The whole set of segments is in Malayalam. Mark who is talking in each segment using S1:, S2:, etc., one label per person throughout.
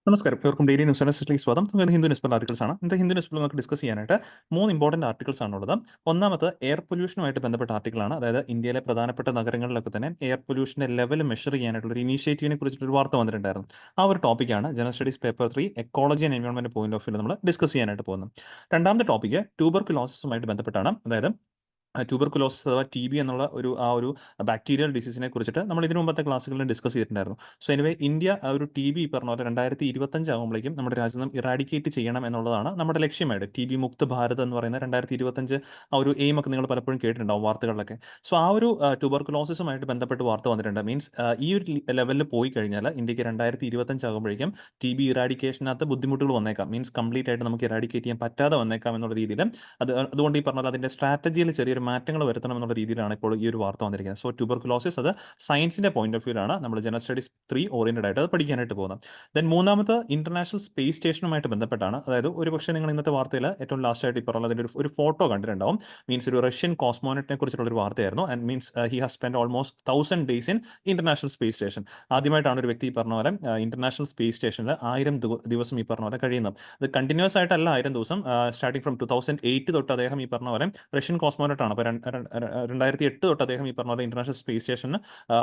S1: നമസ്കാരം. ഇവർക്കും ഡെയിലി ന്യൂസ് അനലിസ്റ്റിലേക്ക് സ്വാഗതം. നമുക്ക് ഹിന്ദു ന്യൂസ് പേപ്പർ ആർട്ടിക്കിൾസ് ആണ്. ഇന്നത്തെ ഹിന്ദു ന്യൂസ് പേപ്പർ നമുക്ക് ഡിസ്കസ് ചെയ്യാനായിട്ട് 3 ഇമ്പോർട്ടന്റ് ആർട്ടിക്കിൾസ് ആണുള്ളത്. ഒന്നാമത്തെ എയർ പൊല്യൂഷനുമായിട്ട് ബന്ധപ്പെട്ട ആർട്ടിക്കിളാണ്. അതായത് ഇന്ത്യയിലെ പ്രധാനപ്പെട്ട നഗരങ്ങളിലൊക്കെ തന്നെ എയർ പൊല്യൂഷന്റെ ലെവൽ മെഷർ ചെയ്യാനായിട്ടുള്ള ഒരു ഇനീഷ്യേറ്റീവിനെ കുറിച്ചിട്ടൊരു വാർത്ത വന്നിട്ടുണ്ടായിരുന്നു. ആ ഒരു ടോപ്പിക്കാണ് general studies paper 3 ecology and environment point of view നമ്മൾ ഡിസ്കസ് ചെയ്യാനായിട്ട് പോകുന്നത്. രണ്ടാമത്തെ ടോപ്പിക്ക് ട്യൂബർകുലോസിസുമായിട്ട് ബന്ധപ്പെട്ടാണ്. അതായത് ട്യൂബർകുലോസിസ് അഥവാ ടി ബി എന്നുള്ള ഒരു ബാക്ടീരിയൽ ഡിസീസിനെ കുറിച്ചിട്ട് നമ്മൾ ഇതിനു മുമ്പത്തെ ക്ലാസ്സുകളിൽ ഡിസ്കസ് ചെയ്തിട്ടുണ്ടായിരുന്നു. സോ എനിവേ ഇന്ത്യ ഒരു ടി ബി പറഞ്ഞ പോലെ 2025 ആകുമ്പോഴേക്കും നമ്മുടെ രാജ്യത്ത് നിന്ന് ഇറാഡിക്കേറ്റ് ചെയ്യണം എന്നുള്ളതാണ് നമ്മുടെ ലക്ഷ്യമായിട്ട്. ടി ബി മുക്ത് ഭാരത് എന്ന് പറയുന്ന 2025 ആ ഒരു എയിം ഒക്കെ നിങ്ങൾ പലപ്പോഴും കേട്ടിട്ടുണ്ടാവും വാർത്തകളിലൊക്കെ. സോ ആ ഒരു ട്യൂബർകുലോസിസുമായിട്ട് ബന്ധപ്പെട്ട് വാർത്ത വന്നിട്ടുണ്ട്. മീൻസ് ഈ ഒരു ലെവലിൽ പോയി കഴിഞ്ഞാൽ ഇന്ത്യക്ക് 2025 ആകുമ്പോഴേക്കും ടി ബി ഇറാഡിക്കേഷനകത്ത് ബുദ്ധിമുട്ടുകൾ വന്നേക്കാം. മീൻസ് കംപ്ലീറ്റ് ആയിട്ട് നമുക്ക് ഇറാഡിക്കേറ്റ് ചെയ്യാൻ പറ്റാതെ വന്നേക്കാം എന്നുള്ള രീതിയിൽ അതുകൊണ്ട് ഈ പറഞ്ഞാൽ അതിന്റെ സ്ട്രാറ്റജിയിൽ ചെറിയൊരു മാറ്റങ്ങൾ വരുത്തണം എന്നുള്ള രീതിയിലാണ് ഇപ്പോൾ ഈ ഒരു വാർത്ത വന്നിരിക്കുന്നത്. സോ ട്യൂബർകുലോസിസ് അത് സയൻസിന്റെ പോയിന്റ് ഓഫ് വ്യൂലാണ് നമ്മൾ ജനറൽ സ്റ്റഡീസ് 3 ഓറിയന്റഡ് ആയിട്ട് അത് പഠിക്കാനായിട്ട് പോകുന്നത്. ദെൻ മൂന്നാമത് ഇന്റർനാഷണൽ സ്പേസ് സ്റ്റേഷനുമായിട്ട് ബന്ധപ്പെട്ടാണ്. അതായത് ഒരു പക്ഷേ നിങ്ങൾ ഇന്നത്തെ വാർത്തയിൽ ഏറ്റവും ലാസ്റ്റ് ആയിട്ട് ഈ പറഞ്ഞതിന്റെ ഒരു ഫോട്ടോ കണ്ടിട്ടുണ്ടാവും. മീൻസ് ഒരു റഷ്യൻ കോസ്മോനറ്റിനെ കുറിച്ചുള്ള ഒരു വാർത്തയായിരുന്നു. And means he has spend almost 1000 days in international space station. ആദ്യമായിട്ടാണ് ഒരു വ്യക്തി ഈ പറഞ്ഞ പോലെ ഇന്റർനാഷണൽ സ്പേസ് സ്റ്റേഷനിൽ 1000 ദിവസം ഈ പറഞ്ഞ പോലെ കഴിയുന്നത്. അത് കണ്ടിന്യൂസ് ആയിട്ടല്ല 1000 ദിവസം, സ്റ്റാർട്ടിംഗ് ഫ്രം 2008 തൊട്ട് അദ്ദേഹം ഈ പറഞ്ഞ പോലെ റഷ്യൻ കോസ്മോനറ്റ് ആണ്. അപ്പോൾ 2008 തൊട്ട് അദ്ദേഹം ഈ പറഞ്ഞ പോലെ ഇന്റർനാഷണൽ സ്പേസ് സ്റ്റേഷന്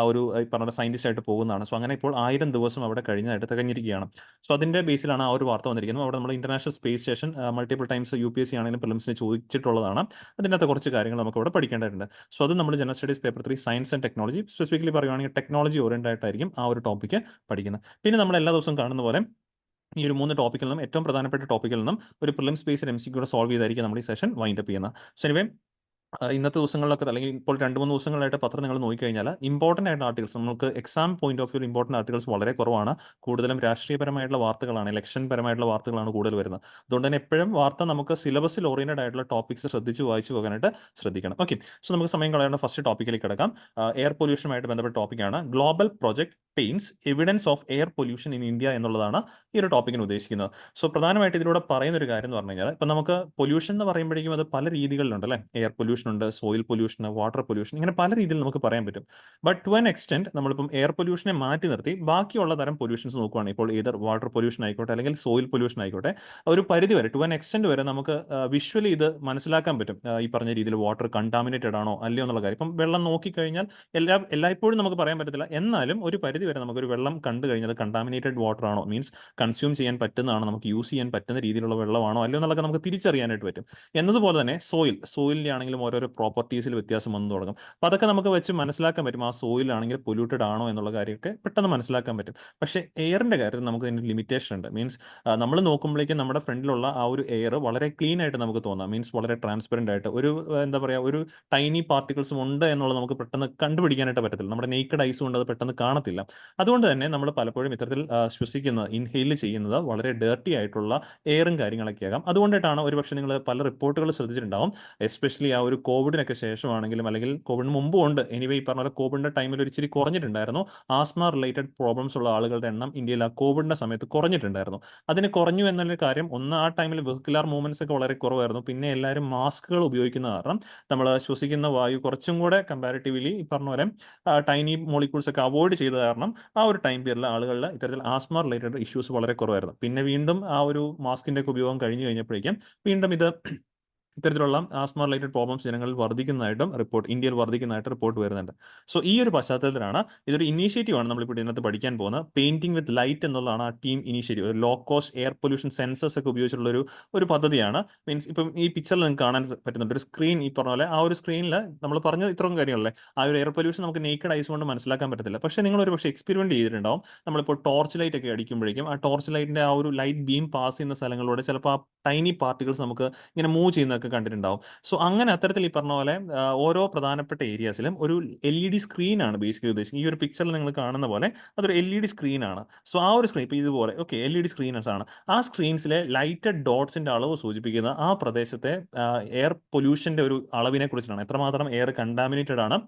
S1: ഒരു ഈ പറഞ്ഞ സയന്റിസ്റ്റ് ആയിട്ട് പോകുന്നതാണ്. സോ അങ്ങനെ ഇപ്പോൾ 1000 ദിവസം അവിടെ കഴിഞ്ഞായിട്ട് തികഞ്ഞിരിക്കുകയാണ്. സോ അതിന്റെ ബേസിലാണ് ആ ഒരു വാർത്ത വന്നിരിക്കുന്നത്. അവിടെ നമ്മൾ international space station multiple times UPSC ആണെങ്കിലും പ്രിലിംസിന് ചോദിച്ചിട്ടുള്ളതാണ്. അതിനകത്ത് കുറച്ച് കാര്യങ്ങൾ നമുക്ക് ഇവിടെ പഠിക്കേണ്ടതുണ്ട്. സോ അത് നമ്മൾ general studies paper 3 science and technology specifically പറയുകയാണെങ്കിൽ ടെക്നോളജി ഓറിയന്റഡ് ആയിട്ടായിരിക്കും ആ ഒരു ടോപ്പിക്ക് പഠിക്കുന്നത്. പിന്നെ നമ്മൾ എല്ലാ ദിവസവും കാണുന്ന പോലെ ഈ ഒരു 3 ടോപ്പിക്കിൽ നിന്നും ഏറ്റവും പ്രധാനപ്പെട്ട ടോപ്പിക്കിൽ നിന്നും ഒരു പ്രിലിംസ് ബേസ്ഡ് MCQ സോൾവ് ചെയ്തായിരിക്കും നമ്മൾ ഈ സെഷൻ വൈൻഡ് അപ്പ് ചെയ്യുന്നത്. സോ എനിവേ ഇന്നത്തെ ദിവസങ്ങളിലൊക്കെ അല്ലെങ്കിൽ ഇപ്പോൾ 2-3 ദിവസങ്ങളായിട്ട് പത്രം നിങ്ങൾ നോക്കിക്കഴിഞ്ഞാൽ ഇമ്പോർട്ടൻ്റ് ആയിട്ടുള്ള ആർട്ടിക്കിൾസ് നമുക്ക് exam point of view important articles വളരെ കുറവാണ്. കൂടുതലും രാഷ്ട്രീയപരമായിട്ടുള്ള വാർത്തകളാണ്, ഇലക്ഷൻ പരമായിട്ടുള്ള വാർത്തകളാണ് കൂടുതൽ വരുന്നത്. അതുകൊണ്ട് തന്നെ എപ്പോഴും വാർത്ത നമുക്ക് സിലബസിൽ ഓറിയന്റഡ് ആയിട്ടുള്ള ടോപ്പിക്സ് ശ്രദ്ധിച്ച് വായിച്ചു പോകാനായിട്ട് ശ്രദ്ധിക്കണം. ഓക്കെ, സോ നമുക്ക് സമയം കളയേണ്ട ഫസ്റ്റ് ടോപ്പിക്കിലേക്ക് കിടക്കാം. എയർ പൊല്യൂഷനുമായിട്ട് ബന്ധപ്പെട്ട ടോപ്പിക്കാണ് global project paints evidence of air pollution in India എന്നുള്ളതാണ് ഈ ഒരു ടോപ്പിക്കിന് ഉദ്ദേശിക്കുന്നത്. സോ പ്രധാനമായിട്ട് ഇതിലൂടെ പറയുന്ന ഒരു കാര്യം എന്ന് പറഞ്ഞു കഴിഞ്ഞാൽ ഇപ്പം നമുക്ക് പൊല്യൂഷൻ എന്ന് പറയുമ്പോഴേക്കും അത് പല രീതികളിലുണ്ട് അല്ലേ. എയർ പൊല്യൂഷൻ ഉണ്ട്, സോയിൽ പൊല്യൂഷൻ, വാട്ടർ പൊല്യൂഷൻ, ഇങ്ങനെ പല രീതിയിൽ നമുക്ക് പറയാൻ പറ്റും. ബട്ട് ടു ആൻ എക്സ്റ്റെന്റ് നമ്മളിപ്പം എയർ പൊല്യൂഷനെ മാറ്റി നിർത്തി ബാക്കിയുള്ള തരം പൊല്യൂഷൻസ് നോക്കുകയാണ്. ഇപ്പോൾ ഏതർ വാട്ടർ പൊല്യൂഷൻ ആയിക്കോട്ടെ അല്ലെങ്കിൽ സോയിൽ പൊല്യൂഷൻ ആയിക്കോട്ടെ, ഒരു പരിധി വരെ ടു ആൻ എക്സ്റ്റെന്റ് വരെ നമുക്ക് വിഷ്വലി ഇത് മനസ്സിലാക്കാൻ പറ്റും. ഈ പറഞ്ഞ രീതിയിൽ വാട്ടർ കണ്ടാമിനേറ്റഡ് ആണോ അല്ലയോ എന്നുള്ള കാര്യം. ഇപ്പം വെള്ളം നോക്കിക്കഴിഞ്ഞാൽ എല്ലായ്പ്പോഴും നമുക്ക് പറയാൻ പറ്റത്തില്ല. എന്നാലും ഒരു പരിധി വരെ നമുക്കൊരു വെള്ളം കണ്ടു കഴിഞ്ഞാൽ കണ്ടാമിനേറ്റഡ് വാട്ടർ ആണോ, മീൻസ് കൺസ്യൂം ചെയ്യാൻ പറ്റുന്നതാണോ, നമുക്ക് യൂസ് ചെയ്യാൻ പറ്റുന്ന രീതിയിലുള്ള വെള്ളമാണോ അല്ലയോ എന്നുള്ളത് നമുക്ക് തിരിച്ചറിയാനായിട്ട് പറ്റും. എന്നതുപോലെ തന്നെ സോയിലിൻ്റെ ആണെങ്കിലും ഓരോരോ പ്രോപ്പർട്ടീസിൽ വ്യത്യാസം വന്നു തുടങ്ങും. അപ്പോൾ അതൊക്കെ നമുക്ക് വെച്ച് മനസ്സിലാക്കാൻ പറ്റും ആ സോയിലാണെങ്കിൽ പൊല്യൂട്ടഡ് ആണോ എന്നുള്ള കാര്യമൊക്കെ പെട്ടെന്ന് മനസ്സിലാക്കാൻ പറ്റും. പക്ഷേ എയറിൻ്റെ കാര്യത്തിൽ നമുക്ക് അതിൻ്റെ ലിമിറ്റേഷൻ ഉണ്ട്. മീൻസ് നമ്മൾ നോക്കുമ്പോഴേക്കും നമ്മുടെ ഫ്രണ്ടിലുള്ള ആ ഒരു എയർ വളരെ ക്ലീൻ ആയിട്ട് നമുക്ക് തോന്നാം. മീൻസ് വളരെ ട്രാൻസ്പെറൻ്റ് ആയിട്ട് ഒരു എന്താ പറയുക, ഒരു ടൈനി പാർട്ടിക്കിൾസും ഉണ്ട് എന്നുള്ളത് നമുക്ക് പെട്ടെന്ന് കണ്ടുപിടിക്കാനായിട്ട് പറ്റത്തില്ല. നമ്മുടെ നേക്കഡ് ഐസ് കൊണ്ട് അത് പെട്ടെന്ന് കാണത്തില്ല. അതുകൊണ്ട് തന്നെ നമ്മൾ പലപ്പോഴും ഇത്തരത്തിൽ ശ്വസിക്കുന്നത്, ഇൻഹെയിൽ ചെയ്യുന്നത് വളരെ ഡേർട്ടി ആയിട്ടുള്ള എയറും കാര്യങ്ങളൊക്കെ ആകാം. അതുകൊണ്ടിട്ടാണ് ഒരുപക്ഷെ നിങ്ങൾ പല റിപ്പോർട്ടുകൾ ശ്രദ്ധിച്ചിട്ടുണ്ടാവും. എസ്പെഷ്യലി ആ ഒരു കോവിഡിനൊക്കെ ശേഷമാണെങ്കിലും അല്ലെങ്കിൽ കോവിഡിന് മുമ്പും ഉണ്ട്. എനിവേ ഈ പറഞ്ഞ പോലെ കോവിഡിൻ്റെ ടൈമിൽ ഒരു ഇച്ചിരി കുറഞ്ഞിട്ടുണ്ടായിരുന്നു. ആസ്മ റിലേറ്റഡ് പ്രോബ്ലംസ് ഉള്ള ആളുകളുടെ എണ്ണം ഇന്ത്യയിൽ ആ കോവിഡിൻ്റെ സമയത്ത് കുറഞ്ഞിട്ടുണ്ടായിരുന്നു. അതിന് കുറഞ്ഞു എന്നൊരു കാര്യം, ഒന്ന് ആ ടൈമിൽ വെഹിക്കുലാർ മൂവ്മെന്റ്സ് ഒക്കെ വളരെ കുറവായിരുന്നു. പിന്നെ എല്ലാവരും മാസ്കുകൾ ഉപയോഗിക്കുന്ന കാരണം നമ്മൾ ശ്വസിക്കുന്ന വായു കുറച്ചും കൂടെ കമ്പാരിറ്റീവ്ലി ഈ പറഞ്ഞ പോലെ ടൈനി മോളിക്യൂൾസ് ഒക്കെ അവോയ്ഡ് ചെയ്ത കാരണം ആ ഒരു ടൈം പീരിയഡിൽ ആളുകളിൽ ഇത്തരത്തിൽ ആസ്മ റിലേറ്റഡ് ഇഷ്യൂസ് വളരെ കുറവായിരുന്നു. പിന്നെ വീണ്ടും ആ ഒരു മാസ്കിന്റെ ഒക്കെ ഉപയോഗം കഴിഞ്ഞു കഴിഞ്ഞപ്പോഴേക്കും വീണ്ടും ഇത്തരത്തിലുള്ള ആസ്മ റിലേറ്റഡ് പ്രോബ്ലംസ് ജനങ്ങളിൽ ഇന്ത്യയിൽ വർദ്ധിക്കുന്നതായിട്ട് റിപ്പോർട്ട് വരുന്നുണ്ട്. സോ ഈ ഒരു പശ്ചാത്തലത്തിലാണ് ഇതൊരു ഇനീഷ്യേറ്റീവ് ആണ് നമ്മളിപ്പോൾ ഇതിനകത്ത് പഠിക്കാൻ പോകുന്നത്. പെയിന്റിംഗ് വിത്ത് ലൈറ്റ് എന്നുള്ളതാണ് ആ team initiative. Low cost air pollution sensors ഒക്കെ ഉപയോഗിച്ചിട്ടുള്ള ഒരു പദ്ധതിയാണ്. മീൻസ് ഇപ്പം ഈ പിക്ചറിൽ നിങ്ങൾക്ക് കാണാൻ പറ്റുന്നുണ്ട് ഒരു സ്ക്രീൻ. ഈ പറഞ്ഞ പോലെ ആ ഒരു സ്ക്രീനിൽ നമ്മൾ പറഞ്ഞ ഇത്രയും കാര്യങ്ങളല്ലേ, ആ ഒരു എയർ പൊല്യൂഷൻ നമുക്ക് നേക്കഡ് ഐസ് കൊണ്ട് മനസ്സിലാക്കാൻ പറ്റത്തില്ല. പക്ഷേ നിങ്ങൾ ഒരു പക്ഷേ എക്സ്പെരിമെന്റ് ചെയ്തിട്ടുണ്ടാവും. നമ്മളിപ്പോൾ ടോർച്ച് ലൈറ്റ് ഒക്കെ അടിക്കുമ്പോഴേക്കും ആ ടോർച്ച് ലൈറ്റിന്റെ ആ ഒരു ലൈറ്റ് ബീം പാസ് ചെയ്യുന്ന സ്ഥലങ്ങളിലൂടെ ചിലപ്പോൾ ആ ടൈനി പാർട്ടിക്കിൾസ് നമുക്ക് ഇങ്ങനെ മൂവ് ചെയ്യുന്നതൊക്കെ കണ്ടിട്ടുണ്ടാവും. സോ അങ്ങനെ അത്തരത്തിൽ ഈ പറഞ്ഞ പോലെ ഓരോ പ്രധാനപ്പെട്ട ഏരിയാസിലും ഒരു LED സ്ക്രീനാണ് ബേസിക്കലി ഉദ്ദേശിക്കുന്നത്. ഈ ഒരു പിക്ചറിൽ നിങ്ങൾ കാണുന്ന പോലെ അതൊരു LED സ്ക്രീനാണ്. സോ ആ ഒരു സ്ക്രീൻ ഇപ്പോൾ ഇതുപോലെ LED സ്ക്രീൻസ് ആണ്. ആ സ്ക്രീൻസിലെ ലൈറ്റഡ് ഡോട്ട്സിന്റെ അളവ് സൂചിപ്പിക്കുന്ന ആ പ്രദേശത്തെ എയർ പൊല്യൂഷന്റെ ഒരു അളവിനെ കുറിച്ചാണ്. എത്രമാത്രം എയർ കണ്ടാമിനേറ്റഡ് ആണ്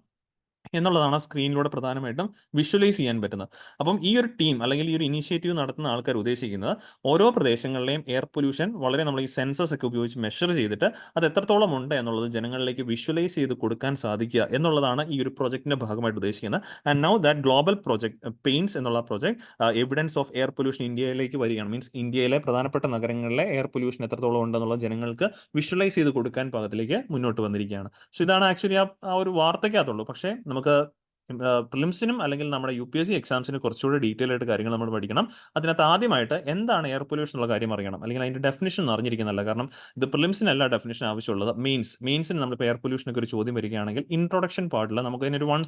S1: എന്നുള്ളതാണ് സ്ക്രീനിലൂടെ പ്രധാനമായിട്ടും വിഷ്വലൈസ് ചെയ്യാൻ പറ്റുന്നത്. അപ്പം ഈ ഒരു ടീം അല്ലെങ്കിൽ ഈ ഒരു ഇനീഷ്യേറ്റീവ് നടത്തുന്ന ആൾക്കാർ ഉദ്ദേശിക്കുന്നത് ഓരോ പ്രദേശങ്ങളിലെയും എയർ പൊല്യൂഷൻ വളരെ നമ്മൾ ഈ സെൻസേഴ്സ് ഒക്കെ ഉപയോഗിച്ച് മെഷർ ചെയ്തിട്ട് അത് എത്രത്തോളം ഉണ്ട് എന്നുള്ളത് ജനങ്ങളിലേക്ക് വിഷ്വലൈസ് ചെയ്ത് കൊടുക്കാൻ സാധിക്കുക എന്നുള്ളതാണ് ഈ ഒരു പ്രൊജക്ടിന്റെ ഭാഗമായിട്ട് ഉദ്ദേശിക്കുന്നത്. And now that global project pains എന്നുള്ള project evidence of air pollution ഇന്ത്യയിലേക്ക് വരികയാണ്. മീൻസ് ഇന്ത്യയിലെ പ്രധാനപ്പെട്ട നഗരങ്ങളിലെ എയർ പൊല്യൂഷൻ എത്രത്തോളം ഉണ്ടെന്നുള്ള ജനങ്ങൾക്ക് വിഷ്വലൈസ് ചെയ്ത് കൊടുക്കാൻ പാകത്തിലേക്ക് മുന്നോട്ട് വന്നിരിക്കുകയാണ്. സോ ഇതാണ് ആക്ച്വലി ആ ഒരു വാർത്തയ്ക്കകത്തുള്ളൂ. പക്ഷേ നമുക്ക് പ്രിലിംസിനും അല്ലെങ്കിൽ നമ്മുടെ UPSC എക്സാംസിന് കുറച്ചുകൂടി ഡീറ്റെയിൽ ആയിട്ട് കാര്യങ്ങൾ നമ്മൾ പഠിക്കണം. അതിനകത്ത് ആദ്യമായിട്ട് എന്താണ് എയർ പൊല്യൂഷൻ എന്നുള്ള കാര്യം അറിയണം, അല്ലെങ്കിൽ അതിന്റെ ഡെഫിനിഷൻ അറിഞ്ഞിരിക്കുന്നതല്ല. കാരണം ഇത് പ്രിലിംസിനല്ല ഡെഫിനിഷൻ ആവശ്യമുള്ളത്, മെയിൻസിന് നമ്മളിപ്പോൾ എയർ പൊല്യൂഷനൊക്കെ ഒരു ചോദ്യം വരികയാണെങ്കിൽ ഇൻട്രൊഡക്ഷൻ പാർട്ടിൽ നമുക്ക് അതിനൊരു 1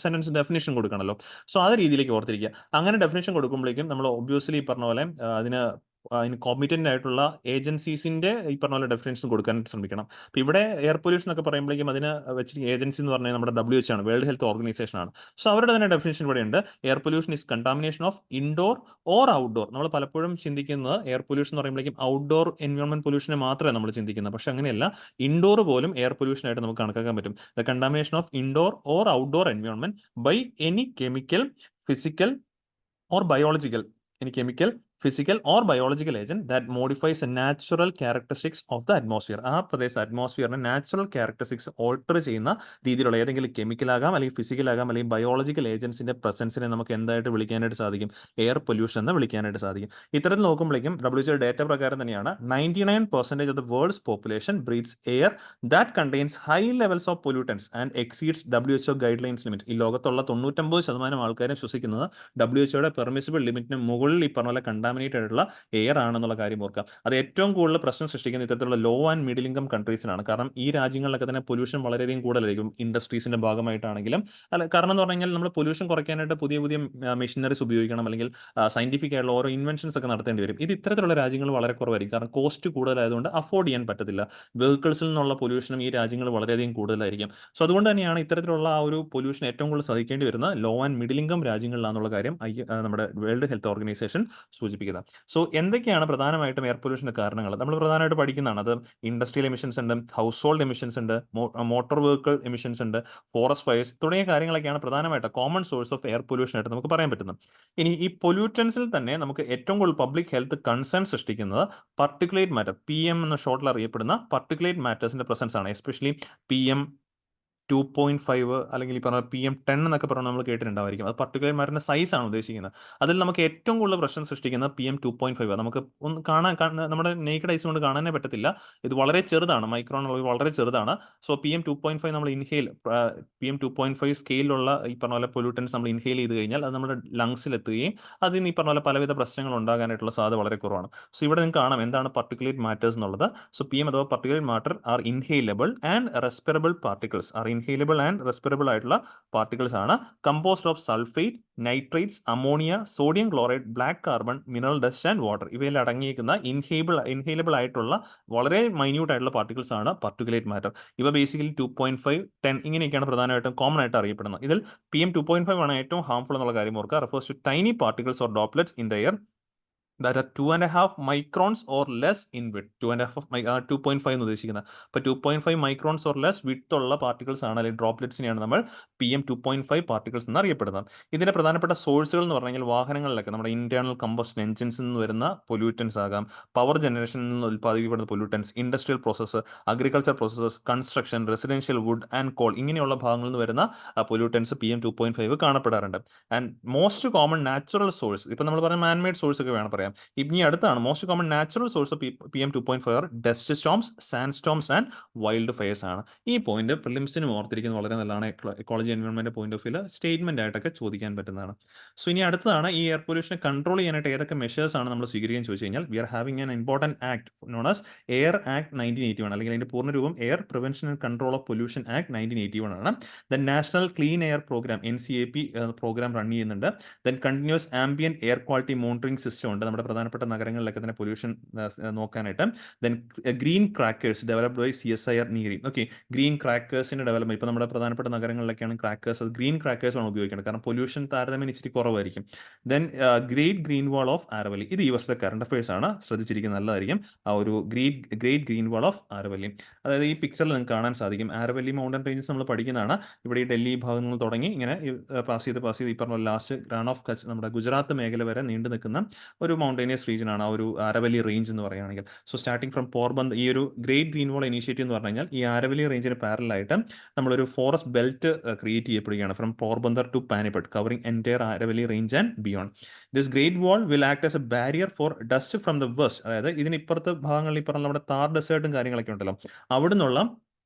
S1: സെന്റൻസ് ഡെഫിനിഷൻ കൊടുക്കണമല്ലോ. സോ ആ രീതിയിലേക്ക് ഓർത്തിരിക്കുക. അങ്ങനെ ഡെഫിനിഷൻ കൊടുക്കുമ്പോഴേക്കും നമ്മൾ ഒബ്വിയസ്ലി പറഞ്ഞ പോലെ അതിന് കോമ്പിറ്റന്റ് ആയിട്ടുള്ള ഏജൻസീസിന്റെ ഈ പറഞ്ഞ പോലെ ഡെഫിനേഷൻ കൊടുക്കാൻ ശ്രമിക്കണം. അപ്പോൾ ഇവിടെ എയർ പൊല്യൂഷൻ ഒക്കെ പറയുമ്പോഴേക്കും അതിന് വെച്ചിരിക്കുന്ന ഏജൻസി എന്ന് പറഞ്ഞാൽ നമ്മുടെ WHO ആണ്, വേൾഡ് ഹെൽത്ത് ഓർഗനൈസേഷൻ ആണ്. സോ അവരുടെ തന്നെ ഡെഫിനേഷൻ ഇവിടെ ഉണ്ട്. Air pollution is contamination of indoor or outdoor. നമ്മൾ പലപ്പോഴും ചിന്തിക്കുന്നത് എയർ പൊല്യൂഷൻ എന്ന് പറയുമ്പോഴേക്കും ഔട്ട്ഡോർ എൻവയോൺമെന്റ് പൊല്യൂഷനെ മാത്രമേ നമ്മൾ ചിന്തിക്കുന്നത്. പക്ഷെ അങ്ങനെയല്ല, ഇൻഡോർ പോലും എയർ പൊല്യൂഷൻ ആയിട്ട് നമുക്ക് കണക്കാക്കാൻ പറ്റും. The contamination of indoor or outdoor environment by any chemical, physical or biological, any chemical, physical or biological agent that modifies the natural characteristics of the atmosphere. ആ പ്രദേശ അറ്റ്മോസ്ഫിയറിന് നാച്ചുറൽ ക്യാരക്ടറിസ്റ്റിക്സ് ഓൾട്ടർ ചെയ്യുന്ന രീതിയിലുള്ള ഏതെങ്കിലും കെമിക്കൽ ആകാം, അല്ലെങ്കിൽ ഫിസിക്കൽ ആകാം, അല്ലെങ്കിൽ ബയോളജിക്കൽ ഏജൻസിന്റെ പ്രസൻസിനെ നമുക്ക് എന്തായിട്ട് വിളിക്കാനായിട്ട് സാധിക്കും? എയർ പൊല്യൂഷൻ എന്ന് വിളിക്കാനായിട്ട് സാധിക്കും. ഇത്തരത്തിൽ നോക്കുമ്പോഴേക്കും WHO ഡേറ്റ പ്രകാരം തന്നെയാണ് 99% of the world's population breathes air that contains high levels of pollutants and exceeds WHO guide lines limit. ഈ ലോകത്തുള്ള 99% ആൾക്കാരും ശ്വസിക്കുന്നത് WHO പെർമിസിബിൾ ലിമിറ്റിന് മുകളിൽ ഈ പറഞ്ഞ പോലെ കണ്ടാമിനേറ്റഡ് ആയിട്ടുള്ള എയർ ആണെന്നുള്ള കാര്യം ഓർക്കാം. അത് ഏറ്റവും കൂടുതൽ പ്രശ്നം സൃഷ്ടിക്കുന്ന ഇത്തരത്തിലുള്ള ലോ ആൻഡ് മിഡിൽ ഇൻകം കൺട്രീസിനാണ്. കാരണം ഈ രാജ്യങ്ങളിലൊക്കെ തന്നെ പൊല്യൂഷൻ വളരെയധികം കൂടുതലായിരിക്കും, ഇൻഡസ്ട്രീസിന്റെ ഭാഗമായിട്ടാണെങ്കിലും. അല്ല, കാരണം എന്ന് പറഞ്ഞു കഴിഞ്ഞാൽ നമ്മൾ പൊല്യൂഷൻ കുറയ്ക്കാനായിട്ട് പുതിയ പുതിയ മെഷീനറീസ് ഉപയോഗിക്കണം, അല്ലെങ്കിൽ സയന്റിഫിക് ആയിട്ടുള്ള ഓരോ ഇൻവെൻഷൻസ് ഒക്കെ നടത്തേണ്ടി വരും. ഇത് ഇത്തരത്തിലുള്ള രാജ്യങ്ങൾ വളരെ കുറവായിരിക്കും, കാരണം കോസ്റ്റ് കൂടുതലായതുകൊണ്ട് അഫോർഡ് ചെയ്യാൻ പറ്റത്തില്ല. വെഹിക്കിൾസിൽ നിന്നുള്ള പൊല്യൂഷനും ഈ രാജ്യങ്ങൾ വളരെയധികം കൂടുതലായിരിക്കും. സോ അതുകൊണ്ട് തന്നെയാണ് ഇത്തരത്തിലുള്ള ആ ഒരു പൊല്യൂഷൻ ഏറ്റവും കൂടുതൽ സഹിക്കേണ്ടി വരുന്ന ലോ ആൻഡ് മിഡിൽ ഇൻകം രാജ്യങ്ങളിലാണെന്നുള്ള കാര്യം നമ്മുടെ വേൾഡ് ഹെൽത്ത് ഓർഗനൈസേഷൻ സൂചിപ്പിക്കുന്നത്. സോ എന്തൊക്കെയാണ് പ്രധാനമായിട്ടും എയർ പൊല്യൂഷന്റെ കാരണങ്ങൾ? നമ്മൾ പ്രധാനമായിട്ട് പഠിക്കുന്നതാണ്. അത് ഇൻഡസ്ട്രിയൽ എമിഷൻസ് ഉണ്ട്, ഹൗസ് ഹോൾഡ് എമിഷൻസ് ഉണ്ട്, മോട്ടോർ വെഹിക്കിൾ എമിഷൻസ് ഉണ്ട്, ഫോറസ്റ്റ് ഫയർസ് തുടങ്ങിയ കാര്യങ്ങളൊക്കെയാണ് പ്രധാനമായിട്ട് common source of air pollution ആയിട്ട് നമുക്ക് പറയാൻ പറ്റുന്നത്. ഇനി ഈ പൊല്യൂട്ടൻസിൽ തന്നെ നമുക്ക് ഏറ്റവും കൂടുതൽ പബ്ലിക് ഹെൽത്ത് കൺസേൺ സൃഷ്ടിക്കുന്നത് പർട്ടിക്കുലേറ്റ് മാറ്റർ, PM എന്ന ഷോർട്ടിൽ അറിയപ്പെടുന്ന പർട്ടിക്കുലേറ്റ് മാറ്റേഴ്സിന്റെ പ്രസൻസ് ആണ്. എസ്പെഷ്യലി PM2.5 അല്ലെങ്കിൽ ഈ പറഞ്ഞ PM10 എന്നൊക്കെ പറഞ്ഞാൽ നമ്മൾ കേട്ടിട്ടുണ്ടായിരിക്കും. അത് പർട്ടിക്കുലർ മാറ്ററിന്റെ സൈസ് ആണ് ഉദ്ദേശിക്കുന്നത്. അതിൽ നമുക്ക് ഏറ്റവും കൂടുതൽ പ്രശ്നം സൃഷ്ടിക്കുന്നത് PM2.5. നമുക്ക് ഒന്ന് നമ്മുടെ നേക്കഡ് ഐസ് കൊണ്ട് കാണാനേ പറ്റത്തില്ല. ഇത് വളരെ ചെറുതാണ്, മൈക്രോൺ അളവ് വളരെ ചെറുതാണ്. സോ PM2.5 നമ്മൾ PM2.5 സ്കെയിലുള്ള ഈ പറഞ്ഞ പോലെ പൊല്യൂട്ടൻസ് നമ്മൾ ഇൻഹെയിൽ ചെയ്ത് കഴിഞ്ഞാൽ അത് നമ്മുടെ ലങ്സിൽ എത്തുകയും അതിൽ നിന്ന് ഈ പറഞ്ഞ പോലെ പലവിധ പ്രശ്നങ്ങൾ ഉണ്ടാകാനായിട്ടുള്ള സാധ്യത വളരെ കുറവാണ്. സോ ഇവിടെ നിങ്ങൾക്ക് കാണാം എന്താണ് പർട്ടിക്കുലേറ്റ് മാറ്റേഴ്സ് എന്നുള്ളത്. സോ PM അഥവാ particulate matter are inhalable and respirable particles ആയിട്ടുള്ള പാർട്ടിക്കിൾസ് ആണ്, composed of sulphate, nitrates, ammonia, sodium chloride, black carbon, mineral dust and water. ഇവയിൽ അടങ്ങിയിരിക്കുന്ന ഇൻഹെയിലബിൾ ആയിട്ടുള്ള വളരെ മൈന്യൂട്ട് ആയിട്ടുള്ള പാർട്ടിക്കിൾസ് ആണ് പാർട്ടിക്കുലേറ്റ് മാറ്റർ. ഇവ ബേസിക്കലി 2.5, 10 ഇങ്ങനെയൊക്കെയാണ് പ്രധാനമായിട്ടും കോമൺ ആയിട്ട് അറിയപ്പെടുന്നത്. ഇതിൽ PM2.5 ആണ് ഏറ്റവും ഹാർംഫുൾ എന്നുള്ള കാര്യം ഓർക്കുക. Refers to tiny particles or droplets in the air that are 2.5 microns or less in width. 2.5 എന്ന് ഉദ്ദേശിക്കുന്നത്. അപ്പോൾ 2.5 microns or less width ഉള്ള പാർട്ടിക്കിൾസ് ആണ്, അല്ലെങ്കിൽ ഡ്രോപ്ലെറ്റ്സിനെയാണ് നമ്മൾ PM2.5 പാർട്ടിക്കിൾസ് എന്ന് അറിയപ്പെടുന്നത്. ഇതിന്റെ പ്രധാനപ്പെട്ട സോഴ്സുകൾ എന്ന് പറഞ്ഞാൽ വാഹനങ്ങളിലൊക്കെ നമ്മുടെ ഇന്റേണൽ കമ്പഷൻ എഞ്ചിൻസിൽ നിന്ന് വരുന്ന പൊല്യൂട്ടൻസ് ആകാം, പവർ ജനറേഷനിൽ നിന്ന് ഉൽപ്പാദിപ്പിക്കപ്പെടുന്ന pollutants, industrial process, agriculture processes, construction, residential wood and coal ഇങ്ങനെയുള്ള ഭാഗങ്ങളിൽ നിന്ന് വരുന്ന പൊല്യൂട്ടൻസ് PM2.5 കാണപ്പെടാറുണ്ട്. And most common natural source, ഇപ്പം നമ്മൾ പറയുന്ന മാൻമെയ്ഡ് സോഴ്സ് ഒക്കെ വേണം പറയാം. ഇനി അടുത്താണ് most common natural source of PM2.5 dust storms, sand storms and wild fires ആണ്. ഈ പോയിന്റ് പ്രിലിംസിനും ഓർത്തിരിക്കുന്നത് വളരെ നല്ലതാണ്. Ecology environment point of view statement ആയിട്ടൊക്കെ ചോദിക്കാൻ പറ്റുന്നതാണ്. സോ ഇനി അടുത്തതാണ് ഈ എയർ പൊല്യൂഷനെ കൺട്രോൾ ചെയ്യാനായിട്ട് ഏതൊക്കെ മെഷേഴ്സ് ആണ് നമ്മൾ സ്വീകരിക്കാൻ ചോദിച്ചു കഴിഞ്ഞാൽ, we are having an important act known as air act 1981, അല്ലെങ്കിൽ അതിന്റെ പൂർണ്ണരൂപം air prevention and control of pollution act 1981 ആണ്. Then national clean air programme NCAP programme run ചെയ്യുന്നുണ്ട്. Then continuous ambient air quality monitoring system ഉണ്ട്. നമ്മുടെ നമ്മുടെ പ്രധാനപ്പെട്ട നഗരങ്ങളിലൊക്കെ തന്നെ പൊല്യൂഷൻ നോക്കാനായിട്ട്. Then green crackers developed by CSIR NEERI. Okay, green ക്രാക്കേഴ്സിന്റെ ഡെവലപ്മെന്റ് ഇപ്പോൾ നമ്മുടെ പ്രധാനപ്പെട്ട നഗരങ്ങളിലൊക്കെയാണ് ക്രാക്കേഴ്സ്, ഗ്രീൻ ക്രാക്കേഴ്സ് ആണ് ഉപയോഗിക്കുന്നത്, കാരണം പൊല്യൂഷൻ താരതമ്യം ഇച്ചിരി കുറവായിരിക്കും. Then great green wall of Aravalli, ഇത് ഈ വർഷത്തെ കറണ്ട് അഫയേഴ്സ് ആണ്, ശ്രദ്ധിച്ചിരിക്കുന്നത് നല്ലതായിരിക്കും. ആ ഒരു great green wall of Aravalli, അതായത് ഈ പിക്ചറിൽ നിങ്ങൾക്ക് കാണാൻ സാധിക്കും. ആരവല്ലി മൗണ്ടൻ റേഞ്ചസ് നമ്മൾ പഠിക്കുന്നതാണ്. ഇവിടെ ഈ ഡൽഹി ഭാഗങ്ങൾ തുടങ്ങി ഇങ്ങനെ പാസ് ചെയ്ത് ഈ പറഞ്ഞ ലാസ്റ്റ് റാൻ ഓഫ് കച്ച് നമ്മുടെ ഗുജറാത്ത് മേഖല വരെ നീണ്ടു നിൽക്കുന്ന ഒരു മൗണ്ടേനിയസ് റീജിയൻ ആണ് ആ ഒരു ആരവല്ലി റേഞ്ച് എന്ന് പറയുകയാണെങ്കിൽ. സോ സ്റ്റാർട്ടിംഗ് ഫ്രം പോർബന്ദർ, ഈ ഒരു ഗ്രേറ്റ് ഗ്രീൻ വാൾ ഇനീഷ്യേറ്റീവ് എന്ന് പറഞ്ഞു കഴിഞ്ഞാൽ ഈ ആരവല്ലി റേഞ്ചിന് പാരലായിട്ട് നമ്മളൊരു ഫോറസ്റ്റ് ബെൽറ്റ് ക്രിയേറ്റ് ചെയ്യപ്പെടുകയാണ്, from Porbandar to Panipat, covering entire Aravalli range and beyond. This great wall will act as a barrier for dust from the west, അതായത് ഇതിന് ഇപ്പുറത്തെ ഭാഗങ്ങളിൽ ഈ പറഞ്ഞ നമ്മുടെ താർ ഡെസേർട്ടും കാര്യങ്ങളൊക്കെ ഉണ്ടല്ലോ, അവിടെ നിന്നുള്ള